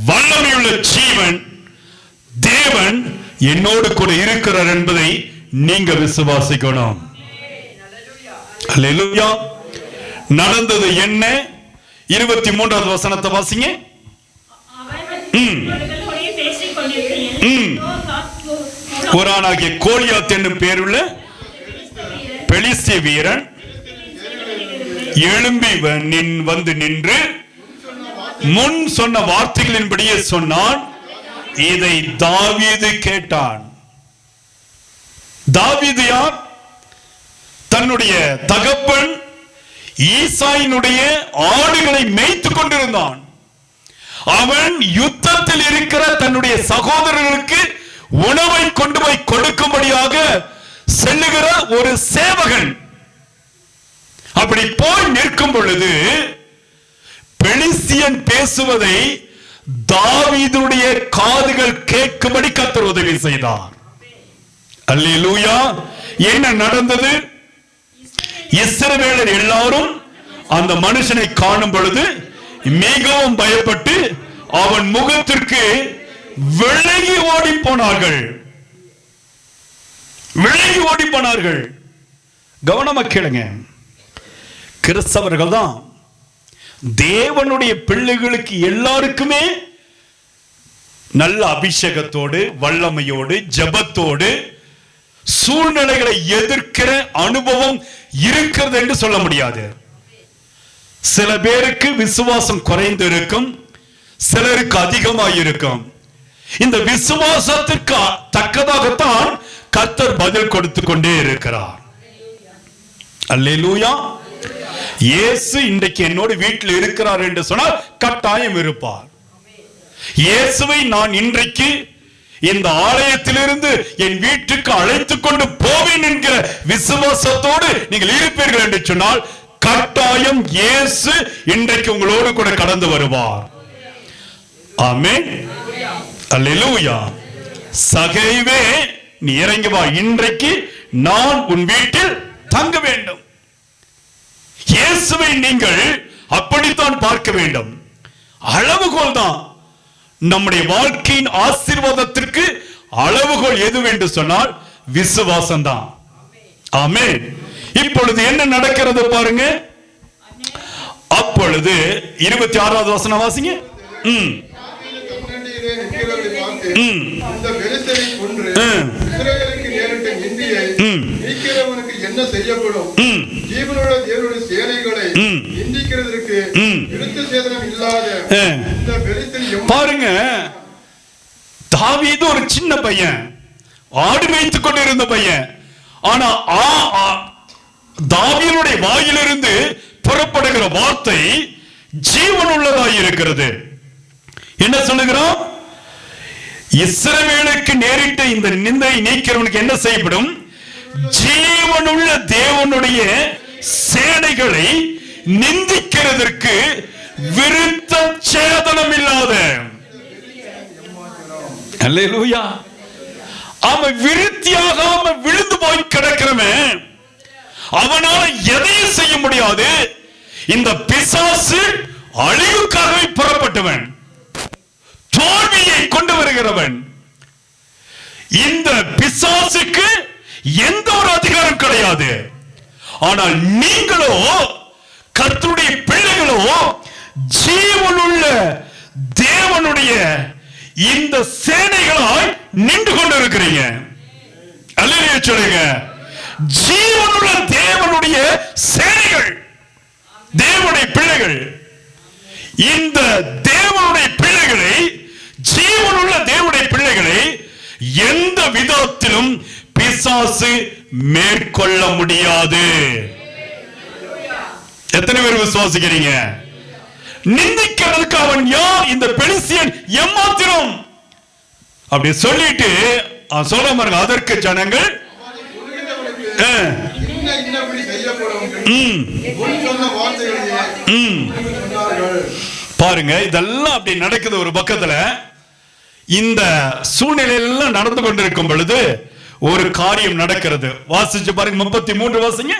வல்லமையுள்ள ஜீவன் தேவன் என்னோடு கூட இருக்கிறார் என்பதை நீங்க விசுவாசிக்கணும். அல்லேலூயா. நடந்தது என்ன? 23வது வசனத்தை வாசிங்க. குரானாகிய கோலியாத் என்னும் பேருள்ள பெலிஸ்திய வீரன் எழும்பி வந்து நின்று முன் சொன்ன வார்த்தைகளின்படியே சொன்னான். இதை தாவீது கேட்டான். தாவீது யார்? தன்னுடைய தகப்பன் ஈசாயினுடைய ஆடுகளை மேய்த்துக் கொண்டிருந்தான். அவன் யுத்தத்தில் இருக்கிற தன்னுடைய சகோதரர்களுக்கு உணவை கொண்டு போய் கொடுக்கும்படியாக செல்லுகிற ஒரு சேவகன். அப்படி போய் நிற்கும் பொழுது பெலிஸ்தியன் பேசுவதை தாவீதுடைய காதுகள் கேட்கும்படி கர்த்தர் உதவி செய்தார். அல்லேலூயா. என்ன நடந்தது? இஸ்ரவேலர் எல்லாரும் அந்த மனுஷனை காணும் பொழுது மிகவும் பயப்பட்டு அவன் முகத்திற்கு விலகி ஓடி போனார்கள். விலகி ஓடி போனார்கள். கவனமா கேளுங்க. கிறிஸ்தவர்கள் தான் தேவனுடைய பிள்ளைகளுக்கு எல்லாருக்குமே நல்ல அபிஷேகத்தோடு வல்லமையோடு ஜெபத்தோடு சூழ்நிலைகளை எதிர்க்கிற அனுபவம் இருக்கிறது என்று சொல்ல முடியாது. சில பேருக்கு விசுவாசம் குறைந்து இருக்கும், சிலருக்கு அதிகமாக இருக்கும். இந்த விசுவாசத்திற்கு தக்கதாகத்தான் கர்த்தர் பதில் கொடுத்து கொண்டே இருக்கிறார். அல்லேலூயா. இயேசு இன்றைக்கு என்னோடு வீட்டில் இருக்கிறார் என்று சொன்னால் கட்டாயம் இருப்பார். இயேசுவை நான் இன்றைக்கு இந்த ஆலயத்திலிருந்து என் வீட்டுக்கு அழைத்துக் கொண்டு போவேன் என்கிற விசுவாசத்தோடு நீங்கள் இருப்பீர்கள் என்று சொன்னால் கட்டாயம் இயேசு இன்றைக்கு உங்களோடு கூட கடந்து வருவார். ஆமென். அல்லேலூயா. சகைவே, நீ இறங்கி வா, இன்றைக்கு நான் உன் வீட்டில் தங்க வேண்டும். இயேசுவை நீங்கள் அப்படித்தான் பார்க்க வேண்டும். அளவுகோல் தான் நம்முடைய வாழ்க்கையின் ஆசீர்வாதத்திற்கு அளவுகோல் எது என்று சொன்னால் விசுவாசம் தான். ஆமென். இப்பொழுது என்ன நடக்கிறது பாருங்க. அப்பொழுது 26வது வசனம் வாசிங்க. என்ன செய்யப்படும்? ஜீவனுள்ள தேவனுடைய சேனைகளை நிந்திக்கிறதற்கு விருத்த சேதனம் இல்லாத இந்த பெலிஸ்தன். பாருங்க, தாவீது ஒரு சின்ன பையன், ஆடு மேய்த்துக் கொண்டிருந்த பையன். ஆனா தாவீதுடைய வாயிலிருந்து புறப்படுகிற வார்த்தை ஜீவனுள்ளதாய் இருக்கிறது. என்ன சொல்லுகிறான்? இஸ்ரவேலுக்கு நேரிட்ட இந்த நிந்தை நீக்கிறவனுக்கு என்ன செய்யப்படும்? ஜீவனுள்ள தேவனுடைய சேனைகளை நிந்திக்கிறதற்கு விருத்த சேதனம் இல்லாத. அல்லேலூயா. அவன் விருத்தியாகாம விழுந்து போய் கிடக்கிறவன், அவனால எதையும் செய்ய முடியாது. இந்த பிசாசு அழிவுக்காகவே புறப்பட்டவன், தோல்வியை கொண்டு வருகிறவன். இந்த பிசாசுக்கு எந்த ஒரு அதிகாரம் கிடையாது. ஆனால் நீங்களோ, கர்த்தருடைய பிள்ளைகளோ, ஜீவனுள்ள தேவனுடைய இந்த சேனைகளாய் நின்று கொண்டிருக்கிறீங்க. அல்லேலூயா சொல்லுங்க. ஜீவனுள்ள தேவனுடைய சேனைகள், தேவனுடைய பிள்ளைகள். இந்த தேவனுடைய பிள்ளைகளை, ஜீவனுள்ள தேவனுடைய பிள்ளைகளை எந்த விதத்திலும் பிசாசு மேற்கொள்ள முடியாது. எத்தனை பேர் விசுவாசிக்கிறீங்க? நிந்திக்கிறதுக்கு அவன் யார்? இந்த பெலிஸ்தியன் எம்மாத்திரம் அப்படி சொல்லிட்டு சொல்ல பாருங்க. அதற்கு ஜனங்கள் பாருங்க, இதெல்லாம் அப்படி நடக்குது. ஒரு பக்கத்துல இந்த சூழ்நிலையெல்லாம் நடந்து கொண்டிருக்கும் பொழுது ஒரு காரியம் நடக்கிறது. வாசிச்சு பாருங்க, 33 வாசிங்க.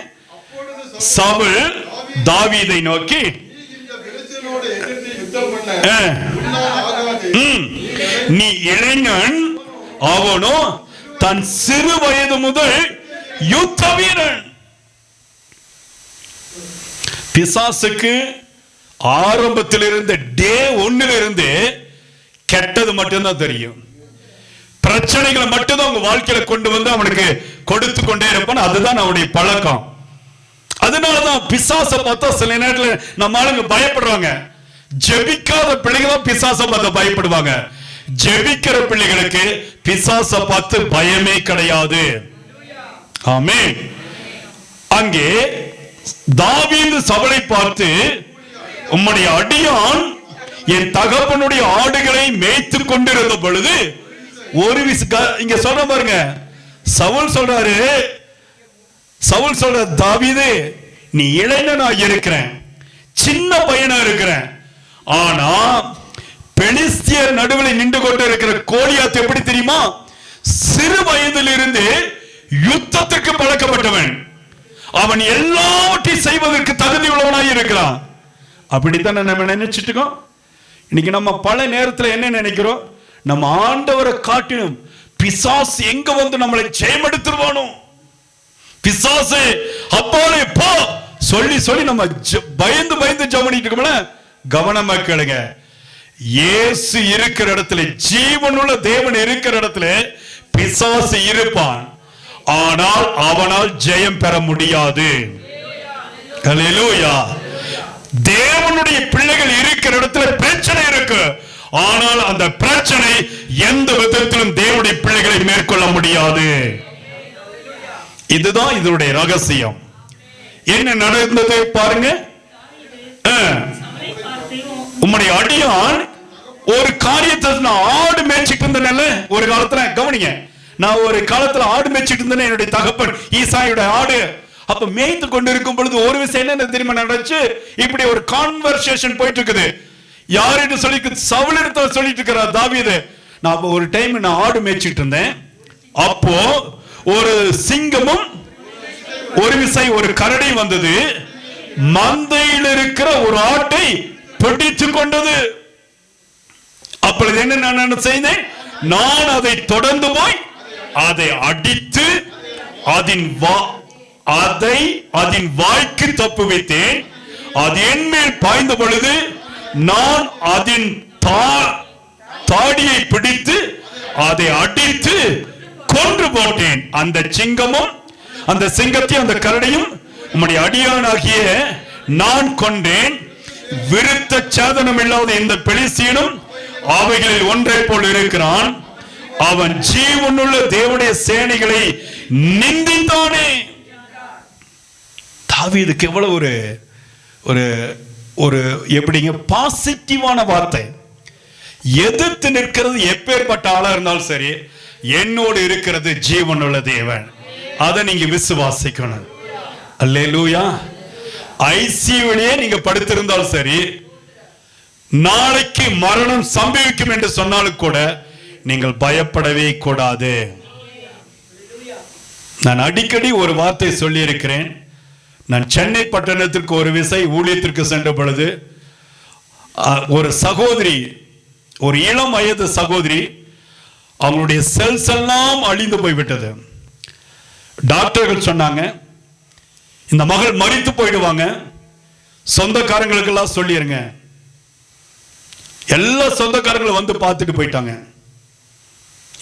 சவுல் தாவீதை நோக்கி, நீ இளைஞன், அவனோ தன் சிறு வயது முதல் யுத்த வீரன். பிசாசுக்கு ஆரம்பத்திலிருந்து டே 1 கெட்டது மட்டும்தான் தெரியும். பிரச்சனைகளை மட்டும்தான் உங்க வாழ்க்கையில கொண்டு வந்து அவனுக்கு கொடுத்து கொண்டே இருப்பான். அதுதான் அவனுடைய பழக்கம். அதனாலதான் பிசாசை பார்த்தா சில நேரத்துல நம்ம ஆளுங்க பயப்படுறாங்க. ஜெபிக்காத பிள்ளைங்க தான் பிசாசை பார்த்து பயப்படுவாங்க. ஜெபிக்கிற பிள்ளைகளுக்கு பிசாசை பார்த்து பயமே கிடையாது. ஆமென். அங்கே தாவீது சவுலை பார்த்து, உம்முடைய அடியான் என் தகப்பனுடைய ஆடுகளை மேய்த்து கொண்டிருந்த பொழுது ஒரு இங்க சொல்ற பாருங்க, சவுல் சொல்றாரு, சவுல் சொல்ற, தாவீது நீ இளைஞனா இருக்கிறேன், சின்ன பையனா இருக்கிறேன், ஆனா பெலிஸ்தியர் நடுவில் நின்று கொண்டு இருக்கிற கோலியாத் எப்படி தெரியுமா? சிறு வயதிலிருந்து யுத்தத்திற்கு பழக்கப்பட்டவன். அவன் எல்லாவற்றையும் செய்வதற்கு தகுதி உள்ளவனாய் இருக்கிறான். அப்படித்தான் நம்ம நினைச்சிட்டு இருக்கோம். இன்னைக்கு நம்ம பல நேரத்தில் என்ன நினைக்கிறோம்? நம்ம ஆண்டவரை காட்டிலும் பிசாசு எங்க வந்து நம்மளை ஜெயமெடுத்துருவானோ, பிசாசு அப்பாலே போ சொல்லி சொல்லி நம்ம பயந்து பயந்து ஜெபணிட்டு இருக்கோம்ல. கவனமா கேளுங்க. இயேசு இருக்கிற இடத்துல, ஜீவனுள்ள தேவன் இருக்கிற இடத்துல பிசாசு இருப்பான். ஆனால் அவனால் ஜெயம் பெற முடியாது. அல்லேலூயா. தேவனுடைய பிள்ளைகள் இருக்கிற இடத்துல பிரச்சனை இருக்கு. ஆனால் அந்த பிரச்சனை எந்த விதத்திலும் தேவனுடைய பிள்ளைகளை மேற்கொள்ள முடியாது. இதுதான் இதனுடைய ரகசியம். என்ன நடந்தது பாருங்க. உம்முடைய அடியான் ஒரு காரியத்தை, நான் ஆடு மேய்ச்சிட்டு இருந்தேன்ல ஒரு காலத்துல, கவனிங்க, நான் ஒரு காலத்துல ஆடு மேய்ச்சிட்டு இருந்தேன். என்னுடைய தகப்பன் ஈசாயுடைய ஆடு. அப்ப மேய்த்து கொண்டு இருக்கும் பொழுது ஒரு விஷயம் என்ன தெரியுமா நடந்துச்சு? இப்படி ஒரு கான்வர்சேஷன் போயிட்டு இருக்குது. யாருன்னு சொல்லி சவுல் இடத்துல சொல்லிட்டு இருக்கிறார் தாவீது. நான் ஒரு டைம் நான் ஆடு மேய்ச்சிட்டு இருந்தேன். அப்போ ஒரு சிங்கமும் ஒரு விசை ஒரு கரடி வந்தது. மந்தையில் இருக்கிற ஒரு ஆட்டை பிடித்து கொண்டது. அப்பொழுது என்ன நான் செய்தேன்? நான் அதை தொடர்ந்து போய் அதை அடித்து அதன் வாய்க்கு தப்பு வைத்தேன். அது என் மேல் பாய்ந்த பொழுது நான் அதன் தாடியை பிடித்து அதை அடித்து கொன்று போட்டேன். அந்த சிங்கமும் அந்த சிங்கத்தையும் அந்த கரடியும் உம்முடைய அடியானாகிய நான் கொண்டேன். விருத்த சேதனம் இல்லாத இந்த பெலிஸ்தியனும் அவைகளில் ஒன்றை போல் இருக்கிறான். அவன் ஜீவனுள்ள தேவனுடைய சேனைகளை நிந்தித்தானே. தாவீதுக்கு எவ்வளவு ஒரு ஒரு ஒரு எப்படிங்க பாசிட்டிவான வார்த்தை. எதிர்த்து நிற்கிறது எப்பேற்பட்ட ஆளா இருந்தாலும் சரி, என்னோடு இருக்கிறது ஜீவனுள்ள தேவன். அதை நீங்க விசுவாசிக்கணும். அல்லேலூயா. ஐசியூவிலேயே நீங்க படுத்திருந்தாலும் சரி, நாளைக்கு மரணம் சம்பவிக்கும் என்று சொன்னாலும் கூட நீங்கள் பயப்படவே கூடாது. நான் அடிக்கடி ஒரு வார்த்தை சொல்லி இருக்கிறேன். நான் சென்னை பட்டணத்திற்கு ஒரு விசை ஊழியத்திற்கு சென்ற பொழுது ஒரு சகோதரி, ஒரு இளம் வயது சகோதரி, அவங்களுடைய செல்ஸ் எல்லாம் அழிந்து போய்விட்டது. டாக்டர்கள் சொன்னாங்க இந்த மகள் மரித்து போயிடுவாங்க, சொந்தக்காரங்களுக்கெல்லாம் சொல்லிருங்க. எல்லா சொந்தக்காரங்களும் வந்து பார்த்துட்டு போயிட்டாங்க.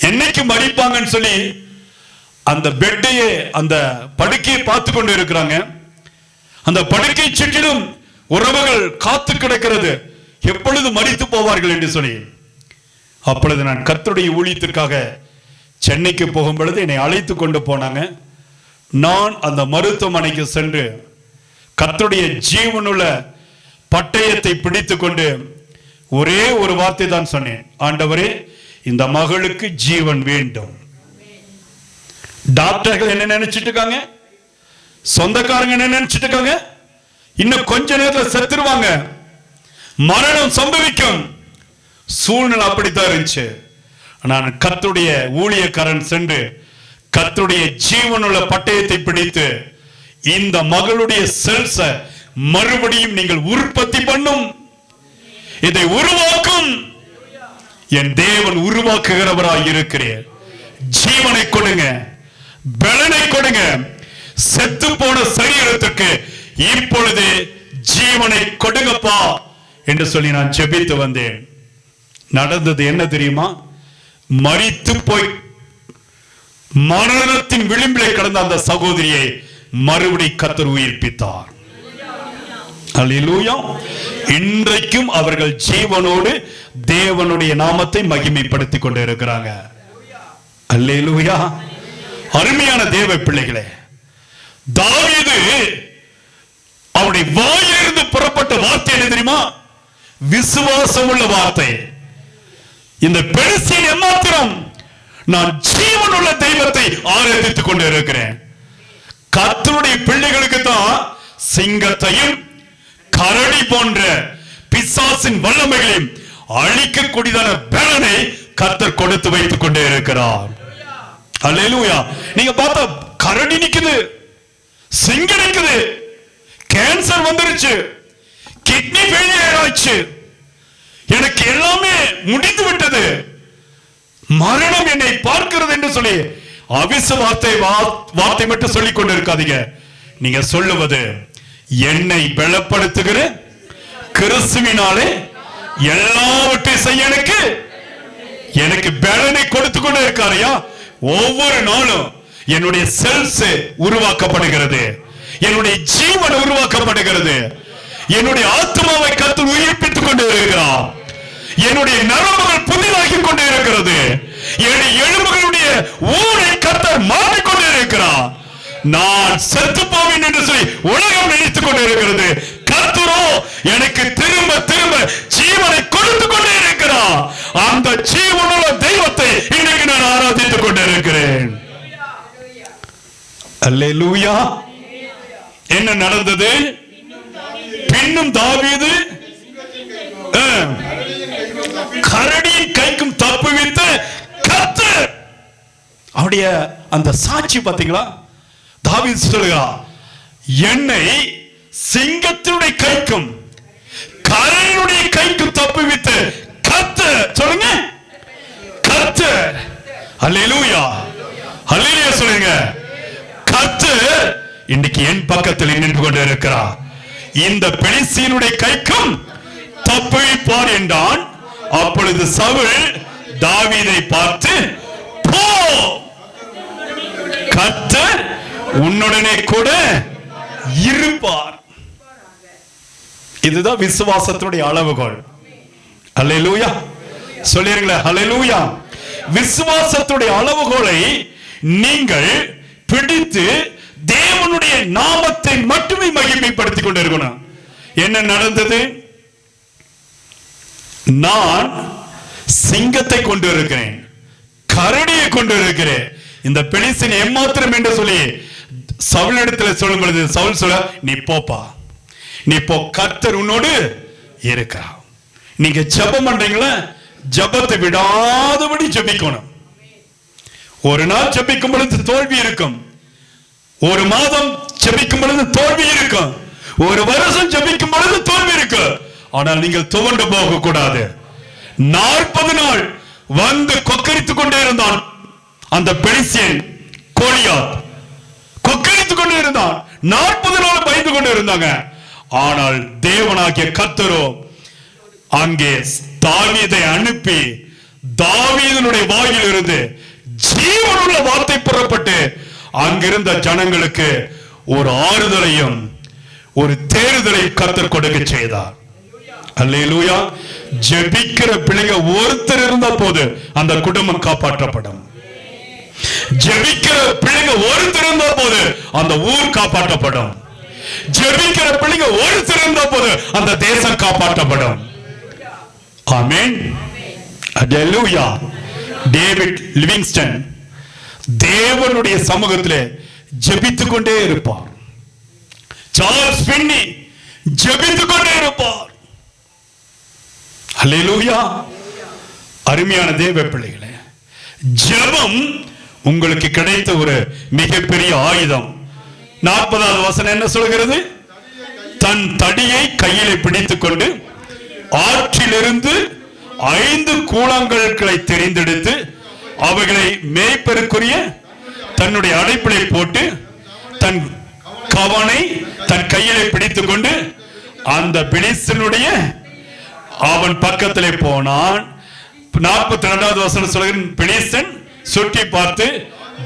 என்னைக்கு மறிப்பாங்கன்னு சொல்லி அந்த பெட்டையே, அந்த படுக்கையை பார்த்து கொண்டு இருக்கிறாங்க. அந்த படுக்கை சுற்றிலும் உறவுகள் காத்து கிடக்கிறது, எப்பொழுது மரித்து போவார்கள் என்று சொல்லி. அப்பொழுது நான் கர்த்தருடைய ஊழியத்திற்காக சென்னைக்கு போகும் பொழுது என்னை அழைத்து கொண்டு போனாங்க. நான் அந்த மருத்துவமனைக்கு சென்று கர்த்தருடைய ஜீவனுள்ள பட்டயத்தை பிடித்து கொண்டு ஒரே ஒரு வார்த்தை தான் சொன்னேன், ஆண்டவரே, இந்த மகளுக்கு ஜீவன் வேண்டும். டாக்டர்கள் என்ன நினைச்சிட்டு இருக்காங்க, சொந்தக்காரங்க என்ன நினைச்சிட்டு இருக்காங்க, இன்னும் கொஞ்ச நேரத்தில் செத்துருவாங்க, மரணம் சம்பவிக்கும். சூழ்நிலை அப்படித்தான் இருந்துச்சு. நான் கர்த்தருடைய ஊழியக்காரன் சென்று கர்த்தருடைய ஜீவனுள்ள பட்டயத்தை பிடித்து, இந்த மகளுடைய செல்ஸ மறுபடியும் நீங்கள் உற்பத்தி பண்ணும், இதை உருவாக்கும் என் தேவன் உருவாக்குகிறவராய் இருக்கிறேன். ஜீவனை கொடுங்க, பலனை கொடுங்க. செத்து போன சரீரத்துக்கு இப்பொழுது ஜீவனை கொடுங்கப்பா என்று சொல்லி நான் ஜெபித்து வந்தேன். நடந்தது என்ன தெரியுமா? மரித்து போய் மரணத்தின் விளிம்பிலே கடந்த அந்த சகோதரியை மறுபடி கர்த்தர் உயிர்ப்பித்தார். அல்லேலூயா. இன்றைக்கும் அவர்கள் ஜீவனோடு தேவனுடைய நாமத்தை மகிமைப்படுத்திக் கொண்டு இருக்கிறாங்க. அல்லேலூயா. அருமையான தேவ பிள்ளைகளே, தாவீது அவருடைய வாயிலிருந்து புறப்பட்ட வார்த்தை என்ன தெரியுமா? விசுவாசம் உள்ள வார்த்தை. இந்த பெலிஸ்தியன் எம்மாத்திரம், நான் ஜீவனுள்ள தெய்வத்தை ஆராதித்துக் கொண்டு இருக்கிறேன். கர்த்தருடைய பிள்ளைகளுக்கு தான் சிங்கத்தையும் கரடி போன்ற பிசாசின் வல்லமைகளையும் அழிக்கக்கூடியதான பலனை கர்த்தர் கொடுத்து வைத்துக் கொண்டே இருக்கிறார். அல்லேலூயா. நீங்க பார்த்தா கரடி நிக்குது, சிங்கம் நிக்குது, கேன்சர் வந்துருச்சு, கிட்னி ஃபெயிலியர் ஆச்சு, எனக்கு எல்லாமே முடிந்து விட்டது, மரணம் என்னை பார்க்கிறது என்று சொல்லி வார்த்தை மட்டும் சொல்லிக் கொண்டு இருக்காதீங்க. நீங்க சொல்லுவது, என்னை பலப்படுத்துகிற கிறிஸ்துவினாலே எல்லாவற்றையும் செய்ய எனக்கு பலனை கொடுத்து கொண்டு இருக்காரையா. ஒவ்வொரு நாளும் என்னுடைய செல்ஸ் உருவாக்கப்படுகிறது, என்னுடைய ஜீவன் உருவாக்கப்படுகிறது, என்னுடைய ஆத்மாவை கர்த்தர் உயிர்ப்பித்துக் கொண்டு இருக்கிறார், என்னுடைய நரம்புகள் புதிதாகி கொண்டு இருக்கிறது, என்னுடைய எலும்புகளுடைய ஊரை கர்த்தர் மாற்றிக்கொண்டு இருக்கிறார். நான் செத்து போவேன் என்று சொல்லி உலகம் நினைத்துக் கொண்டு இருக்கிறது, கர்த்தரோ எனக்கு திரும்ப திரும்ப ஜீவனை கொடுத்து கொண்டே இருக்கிறார். அந்த ஜீவனுள்ள தெய்வத்தை இன்னைக்கு நான் ஆராதித்துக் கொண்டு இருக்கிறேன். அல்லேலூயா. என்ன நடந்தது? பின்னும் தாவீது கரடியின் கைக்கும் தப்புவித்து கர்த்தர், அவருடைய அந்த சாட்சி பாத்தீங்களா? தாவீது சொல்லுகிறார், என்னை சிங்கத்தினுடைய கைக்கும் கரடியுடைய கைக்கும் தப்புவித்து கர்த்தர். சொல்லுங்க, கர்த்தர். அல்லேலூயா. அல்லேலூயா சொல்லுங்க. கர்த்தர் இன்னைக்கு என் பக்கத்தில் நின்று கொண்டு இருக்கிறார். இந்த பெலிஸ்தியனுடைய கைக்கும் தப்புவிப்பார் என்றான். அப்பொழுது சவுல் தாவீதை பார்த்து, போ, கர்த்தர் உன்னுடனே கூட இருப்பார். இதுதான் விசுவாசத்தினுடைய அளவுகோல். அல்லேலூயா. சொல்லிருங்களா? அல்லேலூயா. விசுவாசத்துடைய அளவுகோலை நீங்கள் பிடித்து தேவனுடைய நாமத்தை மட்டுமே மகிமைப்படுத்திக் கொண்டிருக்கணும். என்ன நடந்தது? நான் சிங்கத்தை கொண்டு இருக்கிறேன், கரடியை கொண்டு இருக்கிறேன், இந்த பெலிஸ்தியன் எம்மாத்திரம் என்று சொல்லி சவுலிடத்தில் சொல்லும் பொழுது சவுல் சொல்ல, நீ போப்பா, நீ போ, கர்த்தர் உன்னோடு இருக்கிறார். நீங்க ஜெபம் பண்றீங்களா? ஜெபத்தை விடாதபடி ஜெபிக்கணும். ஒரு நாள் ஜெபிக்கும் பொழுது தோல்வி இருக்கும், ஒரு மாதம் ஜெபிக்கும் பொழுது தோல்வி இருக்கும், ஒரு வருஷம் ஜெபிக்கும் பொழுது தோல்வி இருக்கு. ஆனால் நீங்கள் துவண்டு போக கூடாது. 40 நாள் வந்து கொக்கரித்துக் கொண்டே இருந்தான் அந்த பெலிஸ்தியன் கோலியாத், கொக்கரித்துக் கொண்டே இருந்தான். 40 நாள் பயந்து கொண்டே இருந்தாங்க. ஆனால் தேவனாகிய கர்த்தரோ அங்கே தாவீதை அனுப்பி தாவீதினுடைய வாயில் இருந்து ஜீவனுள்ள வார்த்தை புறப்பட்டு அங்கிருந்த ஜனங்களுக்கு ஒரு ஆறுதலையும் ஒரு தேறுதலை கர்த்தர் கொடுக்க செய்தார். அல்லேலூயா. ஜெபிக்கிற பிள்ளைங்க ஒருத்தர் இருந்த போது அந்த குடும்பம் காப்பாற்றப்படும். ஜெபிக்கிற பிள்ளைங்க ஒருத்தர் இருந்த போது அந்த ஊர் காப்பாற்றப்படும். ஜெபிக்கிற பிள்ளைங்க ஒருத்தர் இருந்த போது அந்த தேசம் காப்பாற்றப்படும். ஆமென். அல்லேலூயா. டேவிட் லிவிங்ஸ்டன் தேவனுடைய சமூகத்திலே ஜெபித்துக் கொண்டே இருப்பார். சார்ல்ஸ் பின்னி ஜெபித்துக் கொண்டே இருப்பார். அல்லேலூயா. அருமையான தேவ பிள்ளைகளே, ஜெபம் உங்களுக்கு கிடைத்த ஒரு மிகப்பெரிய ஆயுதம். 40வது வசனம் என்ன சொல்கிறது? தன் தடியை கையிலே பிடித்துக் கொண்டு ஆற்றிலிருந்து 5 கூழாங்கற்களை தெரிந்தெடுத்து அவைகளை மேய்ப்பருக்குரிய தன்னுடைய அடைப்பிலை போட்டு தன் கவனை தன் கையிலே பிடித்துக் கொண்டு அந்த பெலிஸ்தனுடைய அவன் பக்கத்திலே போனான். 42வது வசனம் சொல்கிறேன். பெலிஸ்தன் சுற்றி பார்த்து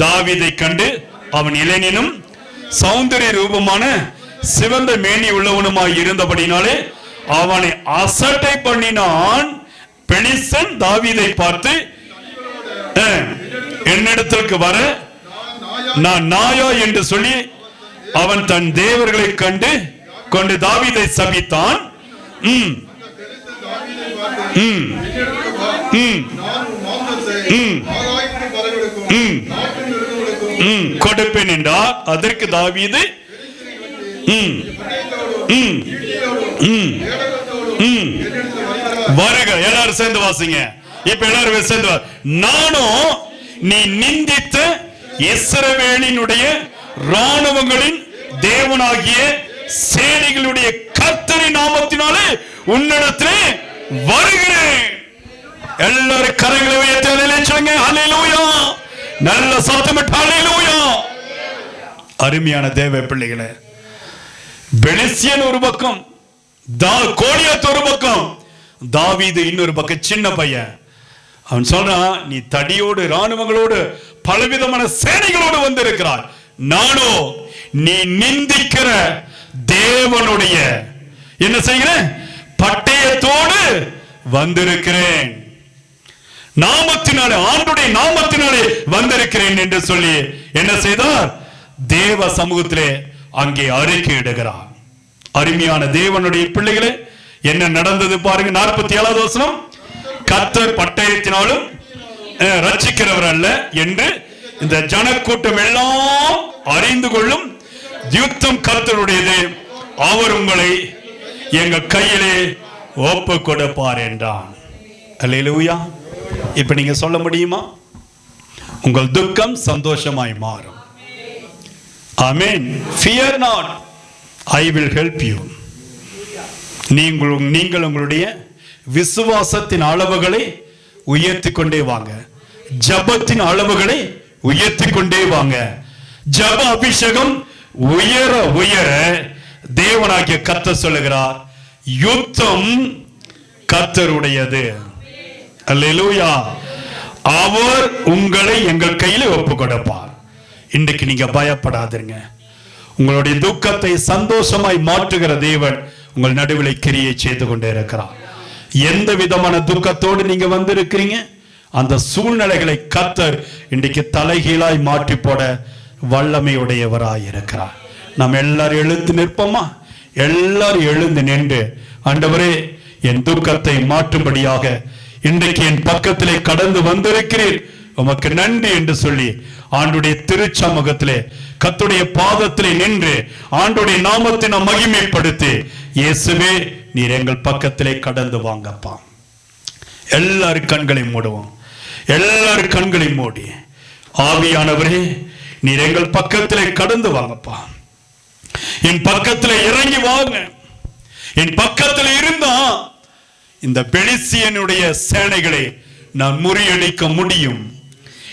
தாவீதை கண்டு அவன் இளைஞனும் சௌந்தரிய ரூபமான சிவந்த மேனி உள்ளவனுமாய் இருந்தபடினாலே அவனை அசட்டை பண்ணினான். பெலிஸ்தன் தாவீதை பார்த்து, என்னிடத்திற்கு வர நான் நாயா என்று சொல்லி அவன் தன் தேவர்களை கண்டு கொண்டு தாவீதை சபித்தான். கொடுப்பேன் என்றார். அதற்கு தாவீது வருக. எல்லாரும் சேர்ந்து வாசிங்க. இப்ப எல்லாரும் சேர்ந்து, நானும் நீ நிந்தித்த இஸ்ரவேலினுடைய ராணுவங்களின் தேவனாகிய சேனைகளுடைய கர்த்தரின் நாமத்தினாலே உன்னிடத்திலே வருகிறேன். எல்லாரும் கரங்களை உயர்த்தி சொல்லுங்க. ஹல்லேலூயா. நல்ல சத்தமிட்டு ஹல்லேலூயா. அருமையான தேவ பிள்ளைகளே, பெலிஸ்தியன் ஒரு பக்கம், கோலியாத் ஒரு பக்கம், தாவீது இன்னொரு பக்கம் சின்ன பையன். அவன் சொல்றான், நீ தடியோடு ராணுவங்களோடு பலவிதமான சேனைகளோடு வந்திருக்கிறார். நானோ நீ நிந்திக்கிற தேவனுடைய என்ன செய்கிற பட்டயத்தோடு வந்திருக்கிறேன். நாமத்தினாலே, ஆண்டுடைய நாமத்தினாலே வந்திருக்கிறேன் என்று சொல்லி என்ன செய்தார்? தேவ சமூகத்திலே அங்கே அறிக்கை இடுகிறார். அருமையான தேவனுடைய பிள்ளைகளே, என்ன நடந்தது பாருங்க. 47வது வசனம். கர்த்தர் பட்டயத்தினாலும் ரட்சிக்கிறவர் அல்ல என்று இந்த ஜனக்கூட்டம் எல்லாம் அறிந்து கொள்ளும். யுத்தம் கர்த்தருடையது, அவர் உங்களை எங்க கையிலே ஒப்பு கொடுப்பார் என்றான். அல்லேலூயா. இப்ப நீங்க சொல்ல முடியுமா? உங்கள் துக்கம் சந்தோஷமாய் மாறும். ஆமென். Fear not, I will help you. நீங்கள் உங்களுடைய விசுவாசத்தின் அளவுகளை உயர்த்தி கொண்டே வாங்க. ஜபத்தின் அளவுகளை உயர்த்தி கொண்டே வாங்க. ஜப அபிஷேகம் உயர உயர தேவனாகிய கர்த்தர் சொல்லுகிறார், யுத்தம் கர்த்தருடையது. அல்லேலூயா. அவர் உங்களை எங்கள் கையில் ஒப்பு கொடுப்பார். இன்றைக்கு நீங்க பயப்படாதீங்க. உங்களுடைய துக்கத்தை சந்தோஷமாய் மாற்றுகிற தேவன் உங்கள் நடுவில் கிரியை செய்து கொண்டே இருக்கிறார். எந்த விதமான துக்கத்தோடு நீங்க வந்திருக்கிறீங்க, அந்த சூழ்நிலைகளை கர்த்தர் இன்றைக்கு தலைகீழாய் மாற்றி போட வல்லமையுடையவராய் இருக்கிறார். நாம் எல்லாரும் எழுந்து நிற்போமா? எல்லாரும் எழுந்து நின்று, ஆண்டவரே என் துக்கத்தை மாற்றும்படியாக இன்றைக்கு என் பக்கத்திலே கடந்து வந்திருக்கிறீர், உமக்கு நன்றி என்று சொல்லி ஆண்டுடைய திருச்சமூகத்திலே கர்த்தருடைய பாதத்திலே நின்று ஆண்டுடைய நாமத்தை நாம் மகிமைப்படுத்தி, இயேசுவே நீர் எங்கள் பக்கத்திலே கடந்து வாங்கப்பா. எல்லாரும் கண்களை மூடுவோம். எல்லாரும் கண்களை மூடி, ஆவியானவரே நீர் எங்கள் பக்கத்திலே கடந்து வாங்கப்பா. என் பக்கத்திலே இறங்கி வாங்க. என் பக்கத்தில் இருந்தா இந்த பெலிஸ்தியனுடைய சேனைகளை நான் முறியடிக்க முடியும்.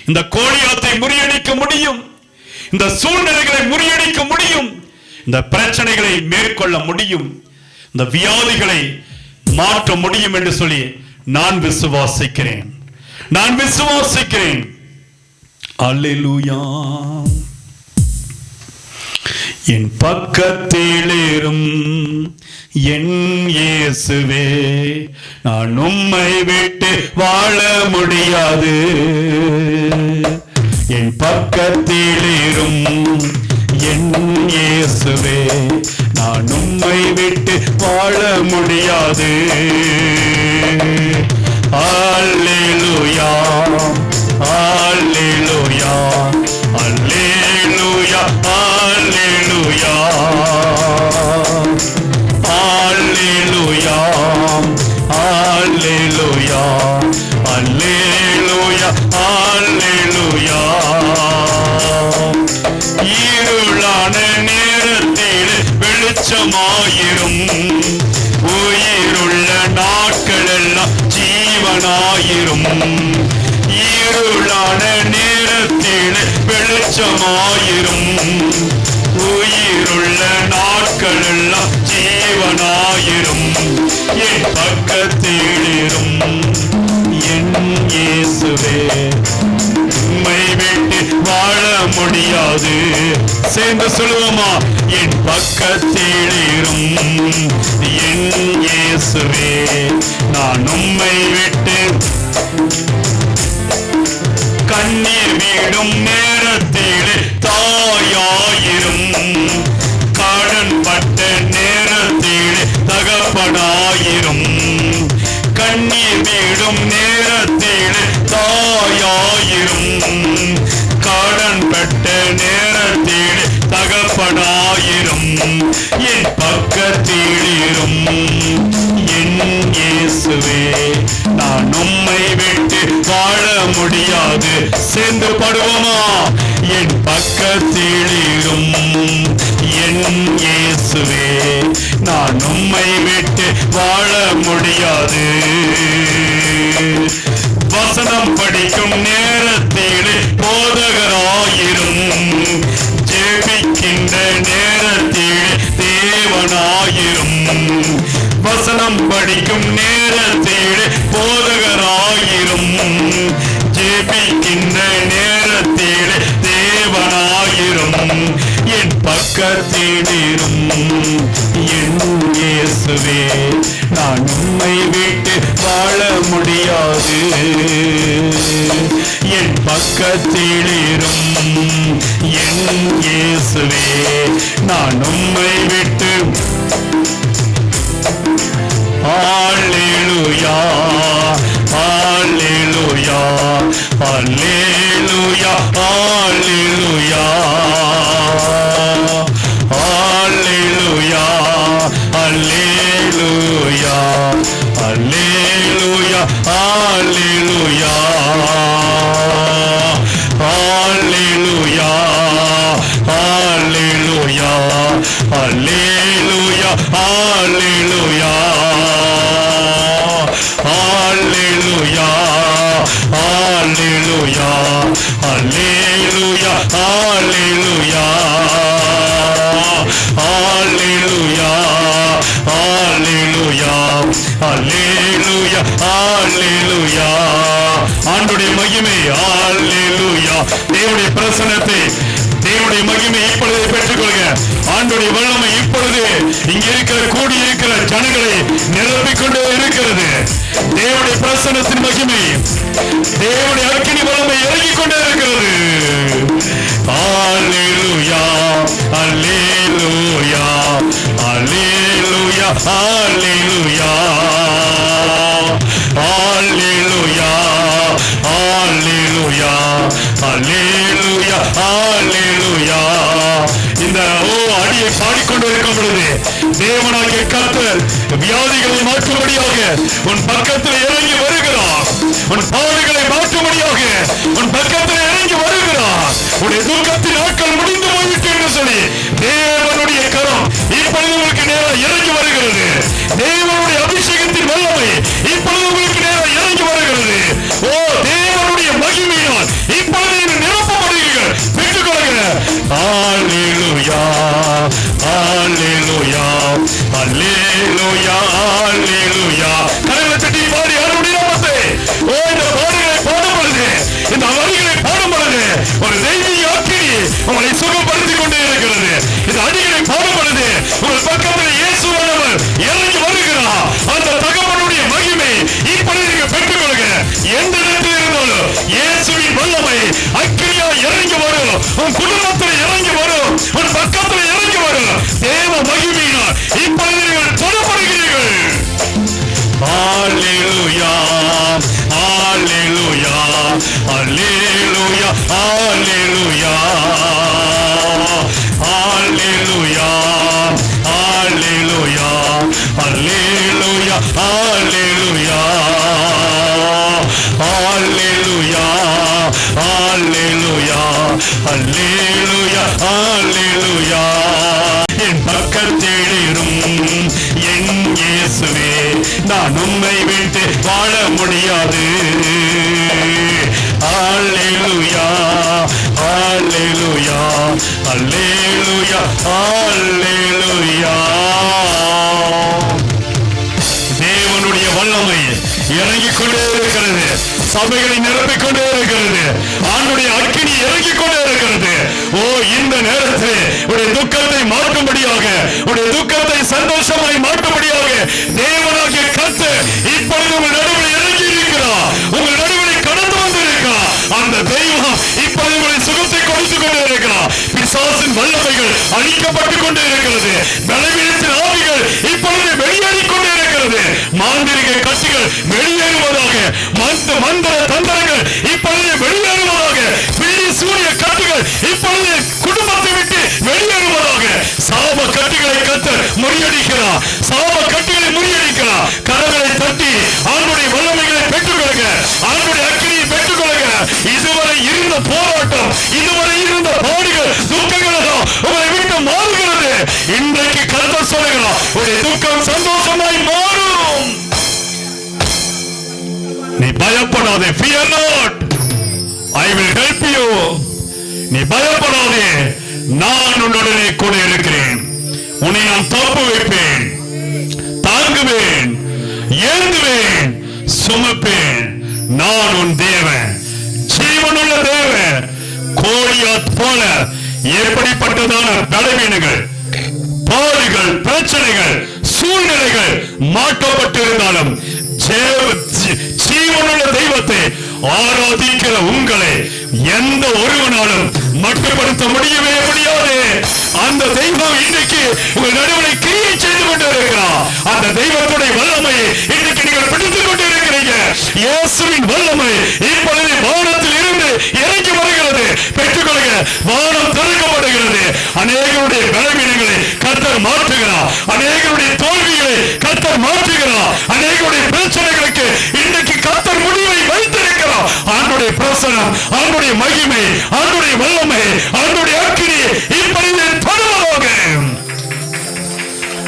இந்த கோலியாத்தை முறியடிக்க முடியும். இந்த சூழ்நிலைகளை முறியடிக்க முடியும். இந்த பிரச்சனைகளை மேற்கொள்ள முடியும். இந்த வியாதிகளை மாற்ற முடியும் என்று சொல்லி நான் விசுவாசிக்கிறேன், நான் விசுவாசிக்கிறேன். அல்லேலூயா. என் பக்கத்திலேறும் என் இயேசுவே, நான் உம்மை விட்டு வாழ முடியாது. என் பக்கத்திலேறும் என் இயேசுவே, நான் உம்மை விட்டு வாழ முடியாது. அல்லேலூயா, அல்லேலூயா, அல்லேலூயா, அல்லேலூயா, அல்லேலூயா, அல்லேலூயா, அல்லேலூயா, அல்லேலூயா. இருளான நேரத்தில் வெளிச்சமாயிரும், உயிருள்ள நாட்கள் எல்லாம் ஜீவனாயிரும். இருளான நேரத்தில் வெளிச்சமாயிரும், உயிருள்ள நாட்கள் எல்லாம் ஜீவனாயிரும். என் பக்கத்திலிரும் என் இயேசுவே, உம்மை விட்டு வாழ முடியாது. சேர்ந்து சொல்லுவோமா? என் பக்கத்திலிரும் என் இயேசுவே, நான் உம்மை விட்டு கண்ணீர் வீடும் நேரத்தில் தாயாயிரும், கடன் பட்ட நேரத்தில் தகப்பனாயிரும். கண்ணீர் வீடும் நேரத்தில் தாயாயிரும், கடன் பட்ட நேரத்தில் தகப்பனாயிரும். என் பக்கத்திலிரும் என் இயேசுவே, நான் உம்மை விட்டு வாழ முடியாது. சேர்ந்து பாடுவோமா? என் பக்கத்திலிரும் என் இயேசுவே, நான் உம்மை விட்டு வாழ முடியாது. வசனம் படிக்கும் நேரத்தில் போதகராயிரும், ஜெபிக்கின்ற நேரத்தில் தேவனாயிரும். வசனம் படிக்கும் நேரத்தில் போதகராயிரும், ஜெபிக்கின்ற நேரத்தில் தேவனாயிரும். என் பக்கத்திலிரும் என் இயேசுவே, நான் உம்மை விட்டு வாழ முடியாது. என் பக்கத்திலிரும் என் இயேசுவே, நான் உம்மை விட்டு. அல்லேலூயா, அல்லேலூயா, அல்லேலூயா, அல்லேலூயா, அல்லேலூயா, அல்லேலூயா, அல்லேலூயா, அல்லேலூயா, அல்லேலூயா, அல்லேலூயா, அல்லேலூயா, அல்லேலூயா, அல்லேலூயா, அல்லேலூயா, அல்லேலூயா, அல்லேலூயா, அல்லேலூயா, அல்லேலூயா, அல்லேலூயா, அல்லேலூயா. ஆண்டவருடைய மகிமை. அல்லேலூயா. தேவனுடைய பிரசன்னத்தை, தேவனுடைய மகிமை இப்பொழுது பெற்றுக்கொள்க. ஆண்டவருடைய வல்லமை இப்பொழுது இங்க இருக்கிற கூடி இருக்கிற ஜனங்களை நிரப்பிக்கொண்டே இருக்கிறது. தேவனுடைய பிரசன்னத்தின் மகிமை, தேவனுடைய அக்கினி வல்லமை இறங்கிக் கொண்டே இருக்கிறது. அல்லேலூயா, அல்லேலூயா, அல்லேலூயா, அல்லேலூயா, அல்லேலூயா, அல்லேலூயா, அல்லேலூயா, அல்லேலூயா. இந்த அடியை பாடிக்கொண்டு இருக்கும் பொழுது தேவனாகிய கர்த்தர் வியாதிகளை மாற்றும்படியாக உன் பக்கத்தில் இறங்கி வருகிறார். உன் பாடுகளை மாற்றும்படியாக உன் பக்கத்தில் இறங்கி வருகிறார். உன்னுடைய துக்கத்தின் நாட்கள் முடிந்து போய்விட்டு என்று சொல்லி தேவனுடைய கரம் இப்பொழுது உங்களுக்கு நேரம் இறங்கி வருகிறது. தேவனுடைய அபிஷேகத்தின் வல்லமை இப்பொழுது உங்களுக்கு நேரம் இறங்கி வருகிறது. ஓ, தேவனுடைய மகிமையால் இப்பொழுது நிரப்பப்படுகிறீர்கள். பெற்றுக்கொள்கிறேன். அல்லேலூயா, அல்லேலூயா, அல்லேலூயா, அல்லேலூயா. கரங்களை தட்டி பாடி அருடைய அக்கினியா இறங்கி வரும். உன் குடும்பத்தில் இறங்கி வரும். உன் பக்கத்தில் இறங்கி வரும். தேவ மகிமையினால் இப்பொழுது நீங்கள் தொடப்படுகிறீர்கள். ஹalleluya ஹalleluya ஹalleluya ஹalleluya ஹalleluya ஹalleluya ஹalleluya ஹalleluya ஹalleluya ஹalleluya ஹalleluya ஹalleluya என் பக்கத்திலிரும் என் இயேசுவே, நான் உம்மை விட்டு வாழ முடியாது. ஹalleluya ஹalleluya ஹalleluya ஹalleluya. தேவனுடைய வல்லமை இறங்கிக் கொண்டே இருக்கிறது. சபைகளை நிரப்பிக் கொண்டே இருக்கிறது. ஆண்டுடைய அக்கினி இறங்கிக் கொண்டே இருக்கிறது. ஓ, இந்த நேரத்தில் உடைய துக்கத்தை மாற்றும்படியாக, உடைய துக்கத்தை சந்தோஷமாய் மாற்றும்படியாக தேவனாகிய கர்த்தர் இப்பொழுது உங்கள் நடுவில் இறங்கி இருக்கிறார். உங்கள் நடுவில் கடந்து வந்திருக்கிறார். அந்த தெய்வம் இப்பொழுது உங்களை சுகத்தை கொடுத்துக் கொண்டே இருக்கிறார். பிசாசின் வல்லமைகள் அழிக்கப்பட்டுக் கொண்டே இருக்கிறது. பலவீனத்தின் ஆவிகள் இப்பொழுது வெளியேறிக் கொண்டே இருக்கிறது. மாந்திரிக கட்சிகள் வெளியேறுவதாக, மந்திர தந்திரங்கள் இப்பொழுது வெளியேறுவதாக, பில்லி சூரிய கட்டுகள் இப்பொழுது குடும்பத்தை விட்டு வெளியேறுவதாக. சாப கட்டுகளை கர்த்தர் முறியடிக்கிறார். சாப கட்டுகளை முறியடிக்கிறார். கரங்களை தட்டி ஆண்டுடைய வல்லமைகளை பெற்றுக்கொள்ளுங்க. ஆண்டுடைய அக்கினியை பெற்றுக்கொள்ளுங்க. இதுவரை இருந்த போராட்டம், இதுவரை இருந்த பாடுகள், துக்கங்கள் எல்லாம் உங்களை விட்டு மாறுகிறது. இன்றைக்கு கர்த்தர் சொல்லுகிறார், உடைய துக்கம் சந்தோஷமாய் மாறும். நீ பயப்படாதே. Fear not, I will help you. நீ பயப்படாதே, நான் உன்னுடனே கூட இருக்கிறேன். உன்னை நான் தப்பு வைப்பேன், தாங்குவேன், ஏந்துவேன், சுமப்பேன். நான் உன் தேவன், ஜீவனுள்ள தேவன். கோலியாத் போல எப்படிப்பட்டதான பலவீனங்கள், பாடுகள், பிரச்சனைகள், சூழ்நிலைகள் மாற்றப்பட்டிருந்தாலும் ஜீவனுள்ள தெய்வத்தை ஆராதிக்கிற உங்களை எந்த ஒருவனாலும் மட்டுப்படுத்த முடியவே முடியாது. அந்த தெய்வம் இன்றைக்கு உங்கள் நடுவில் கிரியை செய்து கொண்டு இருக்கிறார். அந்த தெய்வத்துடைய வல்லமையை இன்றைக்கு நீங்கள் பிடித்துக் கொண்டு இருக்கிறீங்க. இயேசுவின் வல்லமை இப்பொழுது வானத்தில் இருந்து இறங்கி வருகிறது. பெற்றுக்கொள்ளுங்க. வானம் திறக்கப்படுகிறது. அநேகருடைய பலவீனங்களை கர்த்தர் மாற்றுகிறார். அநேகருடைய தோல்விகளை கர்த்தர் மாற்றுகிறார். அநேகருடைய பிரச்சனைகளுக்கு இன்றைக்கு கர்த்தர் முடிவை வைத்திருக்கிறார். ஆண்டுடைய பிரசனம், ஆண்டுடைய மகிமை, ஆண்டுடைய வல்லமை, ஆண்டுடைய அக்கினி இப்பொழுது தொடர்வதாக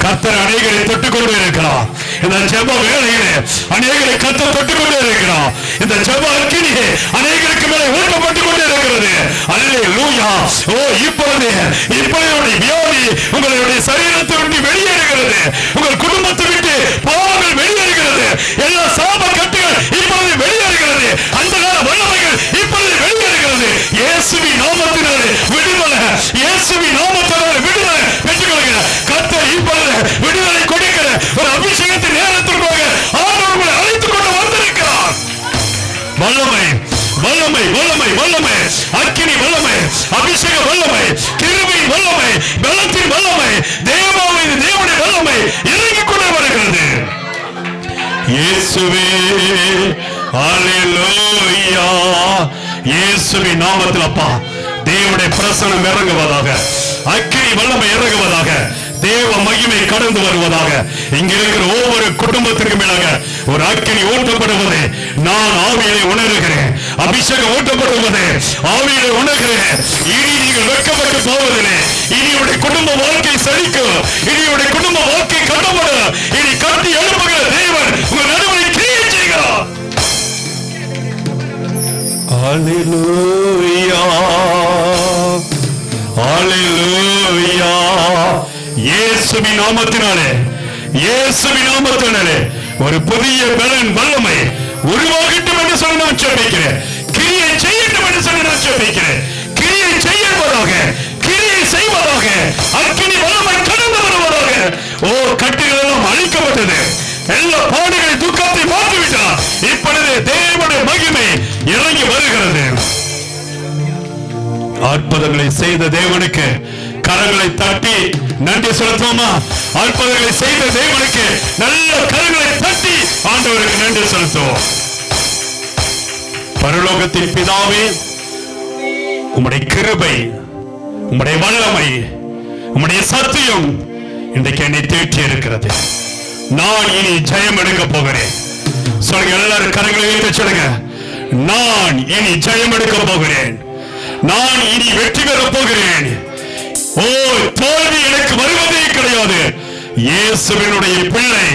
கர்த்தர் அநேகரை தொட்டுக் கொண்டு இருக்கிறார். இந்த ஜெப வேளையிலே அநேகரை கர்த்தர் தொட்டுக் கொண்டு இருக்கிறார். இந்த ஜெப அக்கினியே அநேகருக்கு மேலே ஊட்டப்பட்டுக் கொண்டு இருக்கிறது. அல்லேலூயா. ஓ, இப்பொழுது உங்களுடைய வியாதி உங்களுடைய சரீரத்தை விட்டு வெளியேறுகிறது. உங்கள் குடும்பத்தை விட்டு பாவங்கள் வெளியேறுகிறது. எல்லா சாப கட்டுகள் இப்பொழுது வெளியேறுகிறது. அந்த கால வல்லமைகள் இப்பொழுது வெளியேறுகிறது. இயேசுவின் நாமத்தினாலே விடுதலை, இயேசுவின் நாமத்தினாலே விடுதலை பெற்றுக்கொள்கிற கர்த்தர் இப்பொழுது விடுதலை கொடுக்கிற ஒரு அபிஷேகத்தின் நேரத்திற்காக ஆண்டவர் உங்களை அழைத்துக் கொண்டு வந்திருக்கிறார். வல்லமை, வல்லமை, வல்லமை, வல்லமை, அக்கினி வல்லமை, அபிஷேக வல்லமை, கிருபை வல்லமை, பலத்தின் வல்லமை, தேவனுடைய வல்லமை இறங்கிக் கொண்டே வருகிறது. இயேசுவே, ஹalleluya. இயேசுவின் நாமத்தில் அப்பா, தேவனுடைய பிரசன்னம் இறங்குவதாக, அக்கினி வல்லமை இறங்குவதாக, தேவ மகிமை கடந்து வருவதாக. இங்க இருக்கிற ஒவ்வொரு குடும்பத்திற்கு மேலாக ஒரு அக்கினி ஊட்டப்படுவதை நான் ஆவியிலே உணர்கிறேன். அபிஷேகம் ஊட்டப்படுவதை ஆவியிலே உணர்கிறேன். இனி நீங்கள் வெட்கப்பட்டு போவதில்லை. இனியுடைய குடும்ப வாழ்க்கை செழிக்கும். இனியுடைய குடும்ப வாழ்க்கை கடப்படும். இனி கட்டி எழுப்புகிற தேவன் உங்கள் நடுவில் கிரியை செய்கிறார். ஹalleluya, ஹalleluya. இயேசுவின் நாமத்தினாலே, இயேசுவின் நாமத்தினாலே ஒரு புதிய பலன் வல்லமை உருவாகட்டும் என்று சொல்லி நான் ஜெபிக்கிறேன். கிரியை செய்யட்டும் என்று சொல்லி நான் ஜெபிக்கிறேன். கிரியை செய்வதாக, கிரியை செய்வதாக, அக்கினி வல்லமை கடந்து வருவதாக. ஓ, கட்டுகள் எல்லாம் அழிக்கப்பட்டது. எல்லா பாடுகளை துக்கத்தை மாற்றிவிட்டார். இப்பொழுது தேவனுடைய மகிமை இறங்கி வருகிறது. அற்புதங்களை செய்த தேவனுக்கு கரங்களை தட்டி நன்றி செலுத்துவோமா? அற்புதங்களை செய்த தேவனுக்கு நல்ல கரங்களை தட்டி ஆண்டவருக்கு நன்றி செலுத்துவோம். பரலோகத்தின் பிதாவே, உம்முடைய கிருபை, உம்முடைய வல்லமை, உம்முடைய சத்தியம் இன்றைக்கு என்னை தேற்றி இருக்கிறது. நான் இனி ஜெயம் எடுக்க போகிறேன். சொல்லுங்க, எல்லாரும் கரங்களை வைத்து சொல்லுங்க, நான் இனி ஜெயம் எடுக்க போகிறேன். நான் இனி வெற்றி பெற போகிறேன். ஓ, தோல்வி எனக்கு வருவதே கிடையாது. இயேசுவினுடைய பிள்ளை,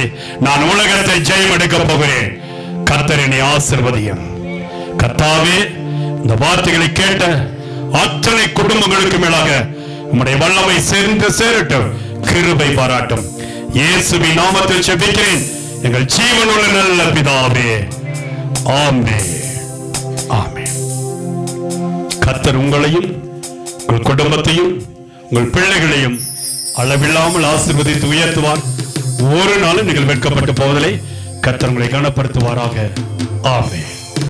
நான் உலகத்தை ஜெயம் எடுக்க போகிறேன். கர்த்தர் என்னை ஆசீர்வதியும். கர்த்தாவே, இந்த வார்த்தைகளை கேட்ட அத்தனை குடும்பங்களுக்கு மேலாக உம்முடைய வல்லமை சேர்ந்து சேரட்டும், கிருபை பாராட்டும். இயேசுவின் நாமத்தில் ஜெபிக்கிறேன் எங்கள் ஜீவனுள்ள நல்ல பிதாவே, ஆமென், ஆமென். கர்த்தர் உங்களையும் உங்கள் குடும்பத்தையும் உங்கள் பிள்ளைகளையும் அளவில்லாமல் ஆசீர்வதித்து உயர்த்துவார். ஒரு நாளும் நீங்கள் வெட்கப்பட்டு போவதில்லை. கர்த்தர் உங்களை கனப்படுத்துவாராக. ஆமென்.